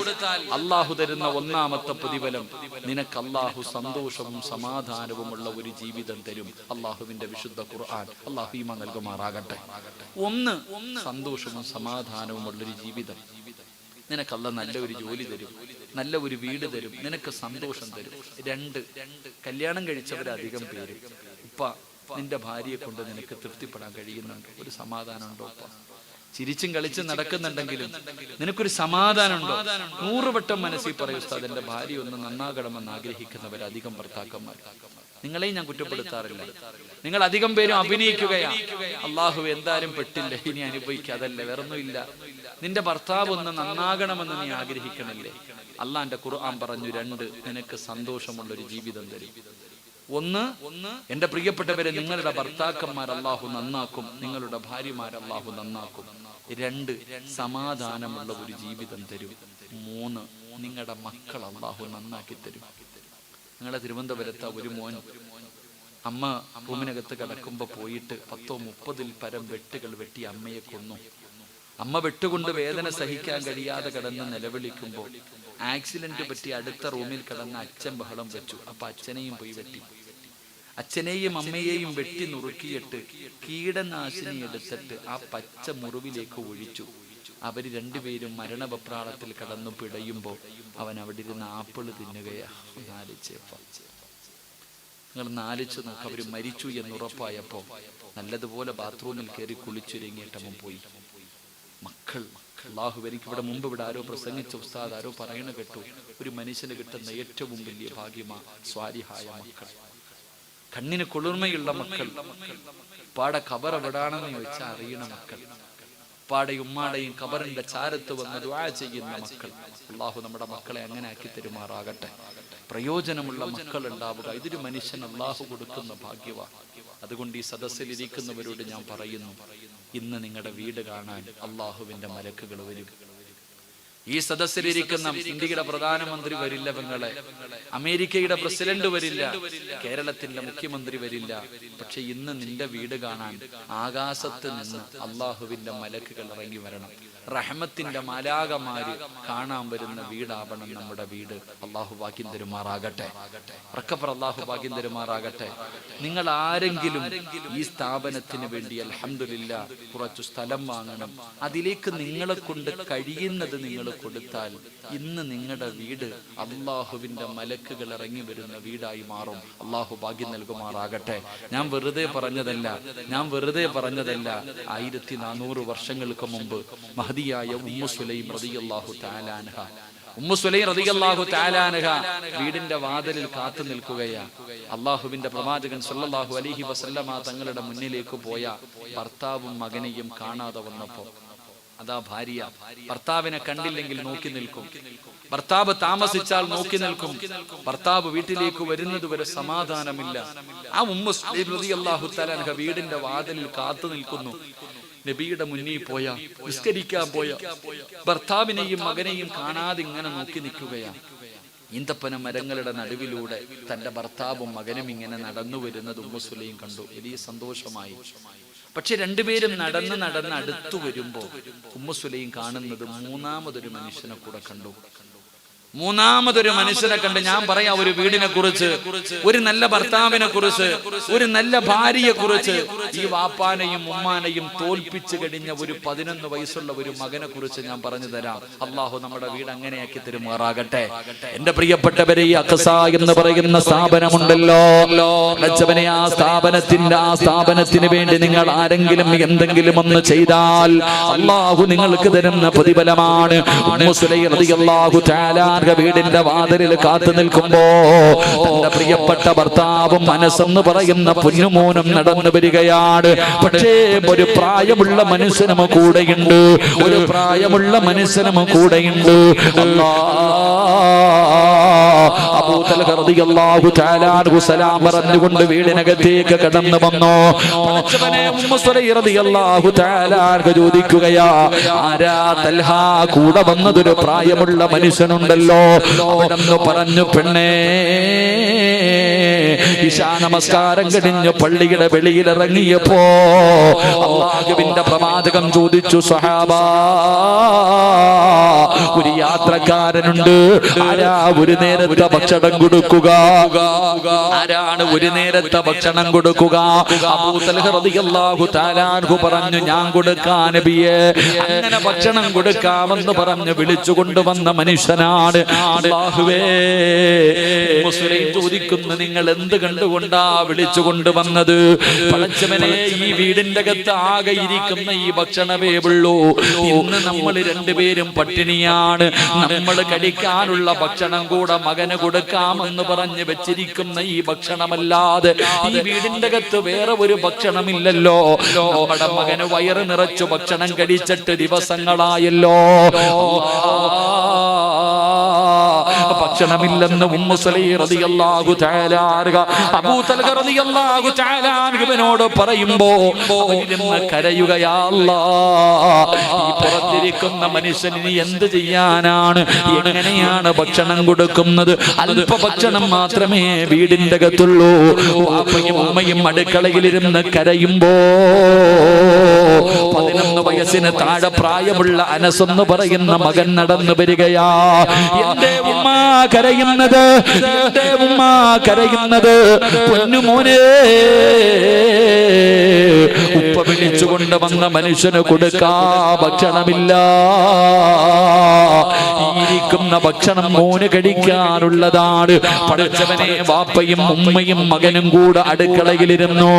അള്ളാഹു തരുന്ന 1ാമത്തെ പ്രതിഫലം നിനക്ക് അള്ളാഹു സന്തോഷവും സമാധാനവുമുള്ള ഒരു ജീവിതം തരും. അള്ളാഹുവിന്റെ വിശുദ്ധ ഖുർആൻ. അള്ളാഹു ഈമാൻ നൽകുമാറാകട്ടെ. 1 സന്തോഷവും സമാധാനവുമുള്ളൊരു ജീവിതം. നിനക്ക് അല്ലാഹ് നല്ല ഒരു ജോലി തരും, നല്ല ഒരു വീട് തരും, നിനക്ക് സന്തോഷം തരും. 2, കല്യാണം കഴിച്ചവരധികം പേര് ഉപ്പ നിന്റെ ഭാര്യയെ കൊണ്ട് നിനക്ക് തൃപ്തിപ്പെടാൻ കഴിയുന്നുണ്ടോ? ഒരു സമാധാനം ഉണ്ടോ? ഉപ്പ ചിരിച്ചും കളിച്ചും നടക്കുന്നുണ്ടെങ്കിലും നിനക്കൊരു സമാധാനം ഉണ്ടോ? 100 വട്ടം മനസ്സിൽ പറയും ഉസ്താദ്, എന്റെ ഭാര്യ ഒന്ന് നന്നാകണമെന്ന് ആഗ്രഹിക്കുന്നവരധികം ഭർത്താക്കന്മാർ. നിങ്ങളെയും ഞാൻ കുറ്റപ്പെടുത്താറില്ല. നിങ്ങൾ അധികം പേരും അഭിനയിക്കുകയാണ്. അള്ളാഹു എന്തായാലും പെട്ടില്ല, ഇനി അനുഭവിക്കാതല്ല, വേറൊന്നുമില്ല. നിന്റെ ഭർത്താവ് ഒന്ന് നന്നാകണമെന്ന് നീ ആഗ്രഹിക്കണില്ലേ? അള്ളാന്റെ ഖുർആൻ പറഞ്ഞു 2 നിനക്ക് സന്തോഷമുള്ളൊരു ജീവിതം തരും. 1, എന്റെ പ്രിയപ്പെട്ടവരെ, നിങ്ങളുടെ ഭർത്താക്കന്മാർ അള്ളാഹു നന്നാക്കും, നിങ്ങളുടെ ഭാര്യമാർ അള്ളാഹു നന്നാക്കും. 2, സമാധാനമുള്ള ഒരു ജീവിതം തരും. 3, നിങ്ങളുടെ മക്കൾ അള്ളാഹു നന്നാക്കി തരും. നിങ്ങളുടെ തിരുവനന്തപുരത്ത് ഒരു മോൻ അമ്മ റൂമിനകത്ത് കിടക്കുമ്പോ പോയിട്ട് 10-30 പരം വെട്ടുകൾ വെട്ടി അമ്മയെ കൊന്നു. അമ്മ വെട്ടുകൊണ്ട് വേദന സഹിക്കാൻ കഴിയാതെ കിടന്ന് നിലവിളിക്കുമ്പോൾ ആക്സിഡന്റ് പറ്റി അടുത്ത റൂമിൽ കിടന്ന അച്ഛൻ ബഹളം വെച്ചു. അപ്പൊ അച്ഛനെയും പോയി വെട്ടി. അച്ഛനെയും അമ്മയെയും വെട്ടി നുറുക്കിയിട്ട് കീടനാശിനി എടുത്തിട്ട് ആ പച്ച മുറിവിലേക്ക് ഒഴിച്ചു. അവര് 2 പേരും മരണവെപ്രാളത്തിൽ കടന്നു പിടയുമ്പോൾ അവൻ അവിടെ ഇരുന്ന് ആപ്പിള് തിന്നുകയാ. നിങ്ങൾ നാലിച്ചു നോക്ക്. അവര് മരിച്ചു എന്നുറപ്പായപ്പോ നല്ലതുപോലെ ബാത്റൂമിൽ കയറി കുളിച്ചൊരുങ്ങിയിട്ടവൻ പോയി. മക്കൾ അല്ലാഹു, എനിക്ക് ഇവിടെ മുമ്പ് ഇവിടെ ആരോ പ്രസംഗിച്ച ഉസ്താദ് ആരോ പറയണ കേട്ടു, ഒരു മനുഷ്യന് കിട്ടുന്ന ഏറ്റവും വലിയ ഭാഗ്യമാ സ്വാലിഹായ മക്കൾ, കണ്ണിന് കുളിർമയുള്ള മക്കൾ, പാടെ ഖബർ എവിടാണെന്ന് ചോദിച്ചാൽ അറിയണ മക്കൾ, പാടയും ഉമ്മാടയും ഖബറിന്റെ ചാരത്ത് വന്ന് ദുആ ചെയ്യുന്ന മക്കൾ. അല്ലാഹു നമ്മുടെ മക്കളെ അങ്ങനെ ആക്കി തരുമാറാകട്ടെ. പ്രയോജനമുള്ള മക്കൾ ഉണ്ടാവുക, ഇതൊരു മനുഷ്യൻ അല്ലാഹു കൊടുക്കുന്ന ഭാഗ്യമാണ്. അതുകൊണ്ട് ഈ സദസ്സിൽ ഇരിക്കുന്നവരോട് ഞാൻ പറയുന്നു, ഇന്ന് നിങ്ങളുടെ വീട് കാണാൻ അള്ളാഹുവിന്റെ മലക്കുകൾ വരും. ഈ സദസ്സിലിരിക്കുന്ന ഇന്ത്യയുടെ പ്രധാനമന്ത്രി വരില്ല പെങ്ങളെ, അമേരിക്കയുടെ പ്രസിഡന്റ് വരില്ല, കേരളത്തിന്റെ മുഖ്യമന്ത്രി വരില്ല. പക്ഷെ ഇന്ന് നിന്റെ വീട് കാണാൻ ആകാശത്ത് നിന്ന് അള്ളാഹുവിന്റെ മലക്കുകൾ ഇറങ്ങി വരണം. റഹ്മത്തിന്റെ മാലാകമാര് കാണാൻ വരുന്ന വീടാവണം നമ്മുടെ വീട്. അള്ളാഹു ഭാഗ്യം തരുമാറാകട്ടെ. റക്കപ്പർ അള്ളാഹു ഭാഗ്യം തരുമാറാകട്ടെ. നിങ്ങൾ ആരെങ്കിലും ഈ സ്ഥാപനത്തിന് വേണ്ടി അൽഹംദുലില്ലാ കുറച്ചു സ്ഥലം വാങ്ങണം, അതിലേക്ക് നിങ്ങളെ കൊണ്ട് കഴിയുന്നത് നിങ്ങൾ കൊടുത്താൽ ഇന്ന് നിങ്ങളുടെ വീട് അള്ളാഹുവിന്റെ മലക്കുകൾ ഇറങ്ങി വരുന്ന വീടായി മാറും. അള്ളാഹു ഭാഗ്യം നൽകുമാറാകട്ടെ. ഞാൻ വെറുതെ പറഞ്ഞതല്ല. 1400 വർഷങ്ങൾക്ക് മുമ്പ് മഹദിയായ ഉമ്മു സുലൈം റളിയല്ലാഹു തആല അൻഹ, ഉമ്മു സുലൈം റളിയല്ലാഹു തആല അൻഹ വീടിന്റെ വാതിലിൽ കാത്തു നിൽക്കുകയാ. അള്ളാഹുവിന്റെ പ്രവാചകൻ സല്ലല്ലാഹു അലൈഹി വസല്ലമ തങ്ങളുടെ മുന്നിലേക്ക് പോയ ഭർത്താവും മകനെയും കാണാതെ വന്നപ്പോ അതാ ഭാര്യ ഭർത്താവിനെ കണ്ടില്ലെങ്കിൽ നോക്കി നിൽക്കും, ഭർത്താവ് താമസിച്ചാൽ നോക്കി നിൽക്കും, ഭർത്താവ് വീട്ടിലേക്ക് വരുന്നത് വരെ സമാധാനമില്ല. ആ ഉമ്മു സുലൈം റളിയല്ലാഹു തആല അൻഹ വീടിന്റെ വാതിലിൽ കാത്തു നിൽക്കുന്നു. നബിയുടെ മുന്നിൽ പോയ, നിസ്കരിക്കാൻ പോയ ഭർത്താവിനെയും മകനെയും കാണാതെ ഇങ്ങനെ നോക്കി നിൽക്കുകയാണ്. ഈന്തപ്പന മരങ്ങളുടെ നടുവിലൂടെ തന്റെ ഭർത്താവും മകനും ഇങ്ങനെ നടന്നു വരുന്നത് ഉമ്മു സുലൈം കണ്ടു. വലിയ സന്തോഷമായി. പക്ഷെ 2 പേരും നടന്ന് അടുത്തു വരുമ്പോ ഉമ്മു സുലൈം കാണുന്നത് മൂന്നാമതൊരു മനുഷ്യനെ കൂടെ കണ്ടു. ഞാൻ പറയാം, ഒരു വീടിനെ കുറിച്ച്, ഒരു നല്ല ഭർത്താവിനെ കുറിച്ച്, ഒരു നല്ല ഭാര്യയെ കുറിച്ച്, ഈ വാപ്പാനെയും ഉമ്മാനെയും തോൽപ്പിച്ചു കഴിഞ്ഞ ഒരു 11 വയസ്സുള്ള ഒരു മകനെ കുറിച്ച് ഞാൻ പറഞ്ഞു തരാം. അള്ളാഹു നമ്മുടെ വീട് അങ്ങനെയാക്കി തരുമാറാകട്ടെ. എന്റെ പ്രിയപ്പെട്ടവരെ, ഈ അഖ്സ എന്ന് പറയുന്ന സ്ഥാപനമുണ്ടല്ലോ, ആ സ്ഥാപനത്തിന് വേണ്ടി നിങ്ങൾ ആരെങ്കിലും എന്തെങ്കിലും ഒന്ന് ചെയ്താൽ അള്ളാഹു നിങ്ങൾക്ക് തരുന്ന പ്രതിഫലമാണ്. ഉമ്മു സുലൈം റളിയല്ലാഹു തആല വീടിന്റെ വാതിലിൽ കാത്തു നിൽക്കുമ്പോ തന്റെ പ്രിയപ്പെട്ട ഭർത്താവും മനസ്സെന്ന് പറയുന്ന പൊന്നുമോനും നടന്നു വരികയാണ്. പക്ഷേ ഒരു പ്രായമുള്ള മനുഷ്യനും കൂടെയുണ്ട്, അബൂ തൽഹ റളിയല്ലാഹു തആല അൻഹു സലാം പറഞ്ഞുകൊണ്ട് വീടിനകത്തേക്ക് കടന്നു വന്നു. ഉമ്മു സുലൈം റളിയല്ലാഹു തആല അൻഹ ചോദിക്കുകയാ, ആരാ തൽഹ? കൂടെ വന്നതൊരു പ്രായമുള്ള മനുഷ്യനുണ്ടല്ലോ. അവിടെന്ന് പറഞ്ഞു, പെണ്ണേ ഇശാ നമസ്കാരം കഴിഞ്ഞ് പള്ളിയുടെ വെളിയിലിറങ്ങിയപ്പോ അല്ലാഹുവിന്റെ പ്രവാചകൻ ചോദിച്ചു, സഹാബാ, ഒരു യാത്രക്കാരനുണ്ട്, ആരാ ഒരു നേരത്തെ ഭക്ഷണം കൊടുക്കുക? ആരാണ് ഒരു നേരത്തെ ഭക്ഷണം കൊടുക്കുക? അബൂ തൽഹ റളിയല്ലാഹു തആല അൻഹു പറഞ്ഞു, ഞാൻ കൊടുക്കാൻ നബിയേ. അങ്ങനെ ഭക്ഷണം കൊടുക്കാമെന്ന് പറഞ്ഞ് വിളിച്ചു കൊണ്ടുവന്ന മനുഷ്യനാണ്. അല്ലാഹുവേ, മുസ്ലിം ചോദിക്കുന്നു, നിങ്ങൾ എന്ത് കണ്ടുകൊണ്ടാ വിളിച്ചു കൊണ്ടുവന്നത്? പടച്ചവനെ, ഈ വീടിന്റെ അകത്ത് ആകെ ഇരിക്കുന്ന ഈ ഭക്ഷണമേ ഉള്ളൂ. ഇന്ന് നമ്മൾ രണ്ടുപേരും പട്ടിണിയാണ്. നമ്മൾ കഴിക്കാനുള്ള ഭക്ഷണം കൂടെ മകന് കൊടുക്കാമെന്ന് പറഞ്ഞ് വെച്ചിരിക്കുന്ന ഈ ഭക്ഷണമല്ലാതെ ഈ വീടിന്റെ അകത്ത് വേറെ ഒരു ഭക്ഷണമില്ലല്ലോ. നമ്മുടെ മകന് വയറ് നിറച്ചു ഭക്ഷണം കഴിച്ചിട്ട് ദിവസങ്ങളായല്ലോ. ഭക്ഷണമില്ലെന്ന് ഉമ്മു സലൈം റളിയല്ലാഹു തആല അൻഹ അബൂ തൽഹ റളിയല്ലാഹു തആല അൻഹുവിനോട് പറയുമ്പോ അവനിരുന്ന് കരയുകയാ, അല്ലാഹ്, ഈ പുറത്തിരിക്കുന്ന മനുഷ്യന് എന്ത് ചെയ്യാനാണ്? എങ്ങനെയാണ് ഭക്ഷണം കൊടുക്കുന്നത്? അല്പ ഭക്ഷണം മാത്രമേ വീടിന്റെ അകത്തുള്ളൂ. വാപ്പയും ഉമ്മയും അടുക്കളയിലിരുന്ന് കരയുമ്പോ 11 വയസ്സിന് താഴെ പ്രായമുള്ള അനസ് എന്ന് പറയുന്ന മകൻ നടന്നു വരികയാ. എന്റെ ഉമ്മ കരയുന്നത്, എന്റെ ഉമ്മ കരയുന്നത്, പൊന്നുമോനെ, ഉപ്പ വിളിച്ചു കൊണ്ടുവന്ന മനുഷ്യന് കൊടുക്കാ ഭക്ഷണമില്ല. ഇരിക്കുന്ന ഭക്ഷണം മോന് കഴിക്കാനുള്ളതാണ്. പടച്ചവനെ, വാപ്പയും ഉമ്മയും മകനും കൂടെ അടുക്കളയിലിരുന്നു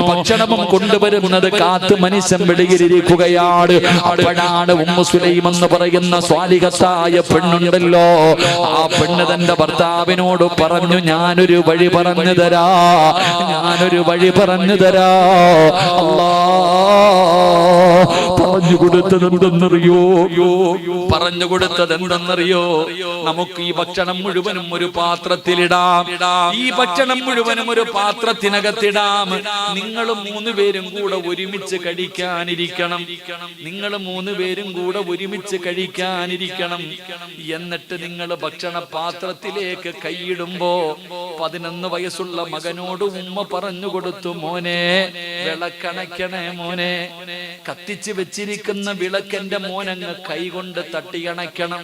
ഭക്ഷണവും കൊണ്ടുവരുന്നത് കാത്ത് മനുഷ്യൻ വെളിയിലിരിക്കുകയാണ്. അപ്പോഴാണ് ഉമ്മു സുലൈം എന്ന് പറയുന്ന സ്വാലിഹത്തായ പെണ്ണുണ്ടല്ലോ, ആ പെണ്ണ് തന്റെ ഭർത്താവിനോട് പറഞ്ഞു, ഞാനൊരു വഴി പറഞ്ഞു തരാ, ഞാനൊരു വഴി പറഞ്ഞു തരാ. പറഞ്ഞു കൊടുത്തത് എന്തെന്നറിയോ? പറഞ്ഞു കൊടുത്തത് എന്തെന്നറിയോ? നമുക്ക് ഈ ഭക്ഷണം മുഴുവനും ഒരു പാത്രത്തിലിടാം. ഈ ഭക്ഷണം മുഴുവനും ഒരു പാത്രത്തിനകത്തിടാം. നിങ്ങൾ 3 പേരും കൂടെ ഒരുമിച്ച് കഴിക്കാനിരിക്കണം. നിങ്ങൾ 3 പേരും കൂടെ ഒരുമിച്ച് കഴിക്കാനിരിക്കണം. എന്നിട്ട് നിങ്ങൾ ഭക്ഷണ പാത്രത്തിലേക്ക് കൈയിടുമ്പോ 11 വയസ്സുള്ള മകനോട് ഉമ്മ പറഞ്ഞു കൊടുത്തു, മോനെ, വിളക്കണയ്ക്കണേ മോനെ. കത്തിച്ച് വെച്ചിരിക്കുന്ന വിളക്കെന്റെ മോനങ്ങ് കൈകൊണ്ട് തട്ടിയണയ്ക്കണം.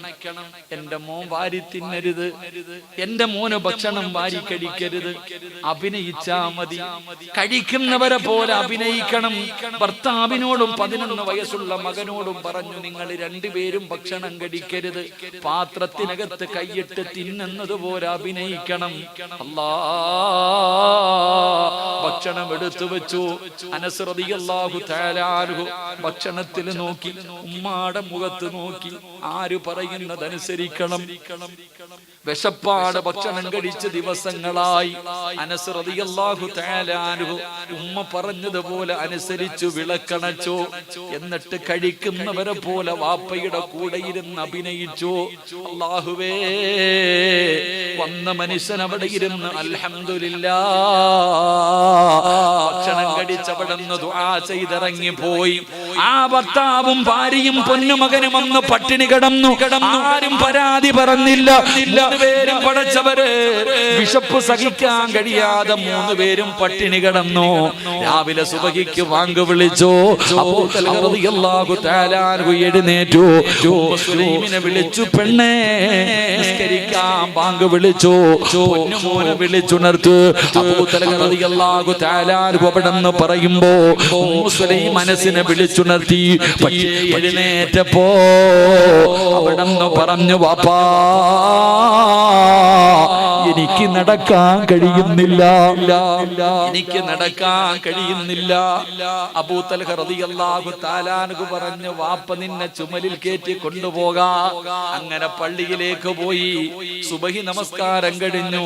എന്റെ മോൻ വാരി തിന്നരുത്, എന്റെ മോന് ഭക്ഷണം വാരി കഴിക്കരുത്. അഭിനയിച്ചാ മതി, കഴിക്കുന്നവരെ പോലെ അഭിനയിക്കണം. ഭർത്താവിനോടും 11 വയസ്സുള്ള മകനോടും പറഞ്ഞു, നിങ്ങൾ 2 പേരും ഭക്ഷണം കഴിക്കരുത്, പാത്രത്തിനകത്ത് കൈയിട്ട് തിന്നുന്നത് പോലെ അഭിനയിക്കണം. അല്ലാ, ഭക്ഷണം എടുത്തു വെച്ചു. അനസ് റളിയല്ലാഹു തആല അൻഹു ഭക്ഷണത്തിൽ നോക്കി, ഉമ്മാടെ മുഖത്ത് നോക്കി, ആര് പറയുന്നതനുസരിക്കണം. വിശപ്പാട് ഭക്ഷണം കഴിച്ച് ദിവസങ്ങളായി. അനസ് റളിയല്ലാഹു തആല അൻഹു ഉമ്മ പറഞ്ഞതുപോലെ അനുസരിച്ചു വിളക്കണച്ചു. എന്നിട്ട് കഴിക്കുന്നവരെ പോലെ വാപ്പയുടെ കൂടെ ഇരുന്ന് അഭിനയിച്ചു. അല്ലാഹുവേ, വന്ന മനുഷ്യൻ അവിടെ ഇരുന്ന് അൽഹംദുലില്ലാഹ് ഭക്ഷണം കഴിച്ചവിടുന്ന് ദുആ ചെയ്തിറങ്ങിപ്പോയി. ആ ഭർത്താവും ഭാര്യയും പൊന്നുമകനും അന്ന് പട്ടിണി കിടന്നു. ആരും പരാതി പറഞ്ഞില്ല. 3 പേരും പടച്ചവര് വിശപ്പ് സഹിക്കാൻ കഴിയാതെ 3 പേരും പട്ടിണി കിടന്നു. രാവിലെ സുബഹിക്ക് വാങ്ക് വിളിച്ചു. അബൂ തൽഹ റളിയല്ലാഹു തആല അൻഹു എഴുന്നേറ്റു. മുസ്ലിമിനെ വിളിച്ചു, പെണ്ണേ നിസ്കരിക്കാൻ വാങ്ക് വിളിച്ചു. പൊന്നുമോനെ വിളിച്ചുണർത്തു. അബൂ തൽഹ റളിയല്ലാഹു തആല അൻഹു അവിടെന്ന് പറയുമ്പോ മുസ്ലിം മനസ്സിനെ വിളിച്ചുണർത്തി. പക്ഷേ എഴുന്നേറ്റപ്പോ അവിടെന്ന് പറഞ്ഞു, വാപ്പാ, എനിക്ക് നടക്കാൻ കഴിയുന്നില്ല, എനിക്ക് നടക്കാൻ കഴിയുന്നില്ല. അബൂ തൽഹ റളിയല്ലാഹു തആല അൻഹു പറഞ്ഞു, വാപ്പ നിന്നെ ചുമലിൽ കയറ്റി കൊണ്ടുപോകാ. അങ്ങനെ പള്ളിയിലേക്ക് പോയി. സുബഹി നമസ്കാരം കഴിഞ്ഞു.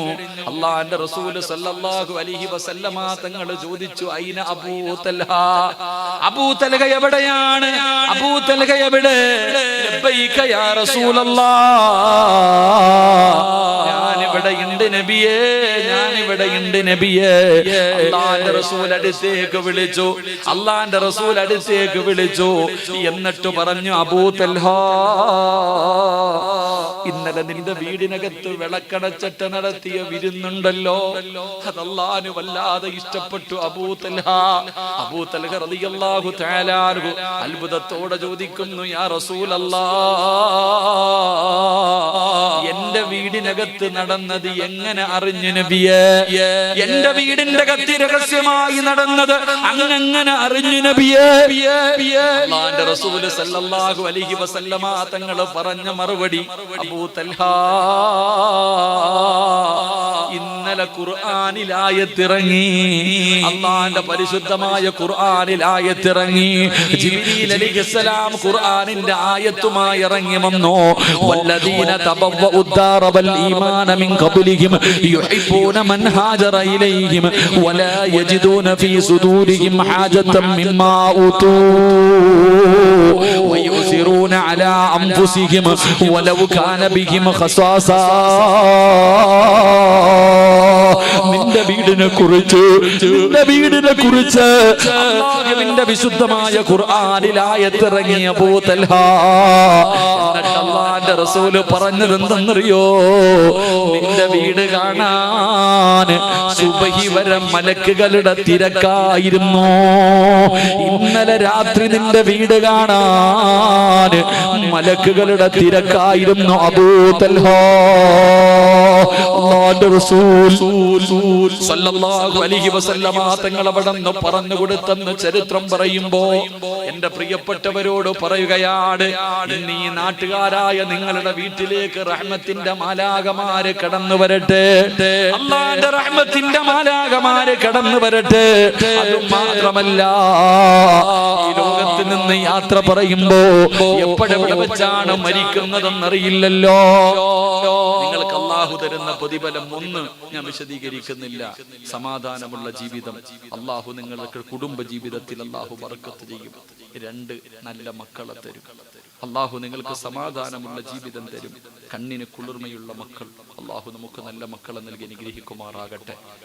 അല്ലാഹുവിന്റെ റസൂൽ സല്ലല്ലാഹു അലൈഹി വസല്ലമ തങ്ങൾ ചോദിച്ചു, ഐന അബൂ തൽഹ, അബൂ തൽഹ എവിടെയാണ്? അബൂ തൽഹ എവിടെ? ലബ്ബൈക യാ റസൂലല്ലാഹ്, ഞാനിവിടെയുണ്ട് നബിയേ, ഞാനിവിടെയുണ്ട് നബിയേ. അല്ലാഹുവിന്റെ റസൂൽ അടുത്തേക്ക് വിളിച്ചു. അല്ലാഹുവിന്റെ റസൂൽ അടുത്തേക്ക് വിളിച്ചു. എന്നിട്ട് പറഞ്ഞു, അബൂ തൽഹ, ഇന്ന ഇന്നലെ നിന്റെ വീടിനകത്ത് വിളക്കടച്ചട്ട നടത്തിയ വിരുന്നുണ്ടല്ലോ, അതല്ലാഹുവിന് വല്ലാതെ ഇഷ്ടപ്പെട്ടു. അബൂ തൽഹ റളിയല്ലാഹു തആല അൻഹു അത്ഭുതത്തോടെ ചോദിക്കുന്നു, യാ റസൂലല്ലാഹ്, എന്റെ വീടിനകത്ത് നടന്നത് എങ്ങനെ അറിഞ്ഞു നബിയേ? എന്റെ വീടിന്റെ അകത്ത് രഹസ്യമായി നടന്നത് അങ്ങനെ അറിഞ്ഞു നബിയേ? അല്ലാഹുവിന്റെ റസൂൽ സല്ലല്ലാഹു അലൈഹി വസല്ലമ തങ്ങൾ പറഞ്ഞ മറുപടി, അബൂ തൽഹ, ഇന്നലെ ഖുർആനിൽ ആയത്തിറങ്ങി, അല്ലാഹുവിന്റെ പരിശുദ്ധമായ ഖുർആനിൽ ആയത്തിറങ്ങി. ജിബ്രീൽ അലൈഹിസ്സലാം ഖുർആനിന്റെ ആയത്തുമായി ഇറങ്ങി വന്നു. വല്ലദീന തബവ്വഉ الدار والإيمان من قبلهم يحبون من هاجر إليهم ولا يجدون في صدورهم حاجة مما أوتوا ويؤثرون على أنفسهم ولو كان بهم خصاصة. നിന്റെ വീടിനെ കുറിച്ച് അല്ലാഹുവിന്റെ വിശുദ്ധമായ ഖുർആനിൽ ആയത്തിറങ്ങിയ അബൂ തൽഹ. എന്നിട്ട് അല്ലാഹുവിന്റെ റസൂൽ പറഞ്ഞത് എന്തെന്നറിയോ? നിന്റെ വീട് കാണാൻ സുബഹി വരെ മലക്കുകളുടെ തിരക്കായിരുന്നു. ഇന്നലെ രാത്രി നിന്റെ വീട് കാണാൻ മലക്കുകളുടെ തിരക്കായിരുന്നു അബൂ തൽഹ. അല്ലാഹുവിന്റെ റസൂൽ സല്ലല്ലാഹു അലൈഹി വസല്ലമ തങ്ങൾ അവിടുന്ന് പറഞ്ഞു കൊടുത്തെന്ന് ചരിത്രം പറയുമ്പോ എന്റെ പ്രിയപ്പെട്ടവരോട് പറയുകയാണ്, ഇന്ന് ഈ നാട്ടുകാരായ നിങ്ങളുടെ വീട്ടിലേക്ക് റഹ്മത്തിന്റെ മാലാഖമാര് കടന്നു വരട്ടെ. അല്ലാഹുവിന്റെ റഹ്മത്തിന്റെ മാലാഖമാര് കടന്നു വരട്ടെ. അത് മാത്രമല്ല, ഈ ലോകത്ത് നിന്ന് യാത്ര പറയുമ്പോ എപ്പോഴെവിടെ വെച്ചാണ് മരിക്കുന്നതെന്നറിയില്ലല്ലോ. നിങ്ങൾക്ക് അല്ലാഹു തരുന്ന പ്രതിഫലം ഒന്ന് ഞാൻ വിശദീകരിക്കുന്നില്ല. സമാധാനമുള്ള ജീവിതം അല്ലാഹു നിങ്ങൾക്ക് കുടുംബ ജീവിതത്തിൽ അല്ലാഹു ബർക്കത്ത് ചെയ്യും. 2 നല്ല മക്കളെ തരും. അല്ലാഹു നിങ്ങൾക്ക് സമാധാനമുള്ള ജീവിതം തരും. കണ്ണിന് കുളിർമയുള്ള മക്കൾ. അല്ലാഹു നമുക്ക് നല്ല മക്കളെ നൽകി അനുഗ്രഹിക്കുമാറാകട്ടെ.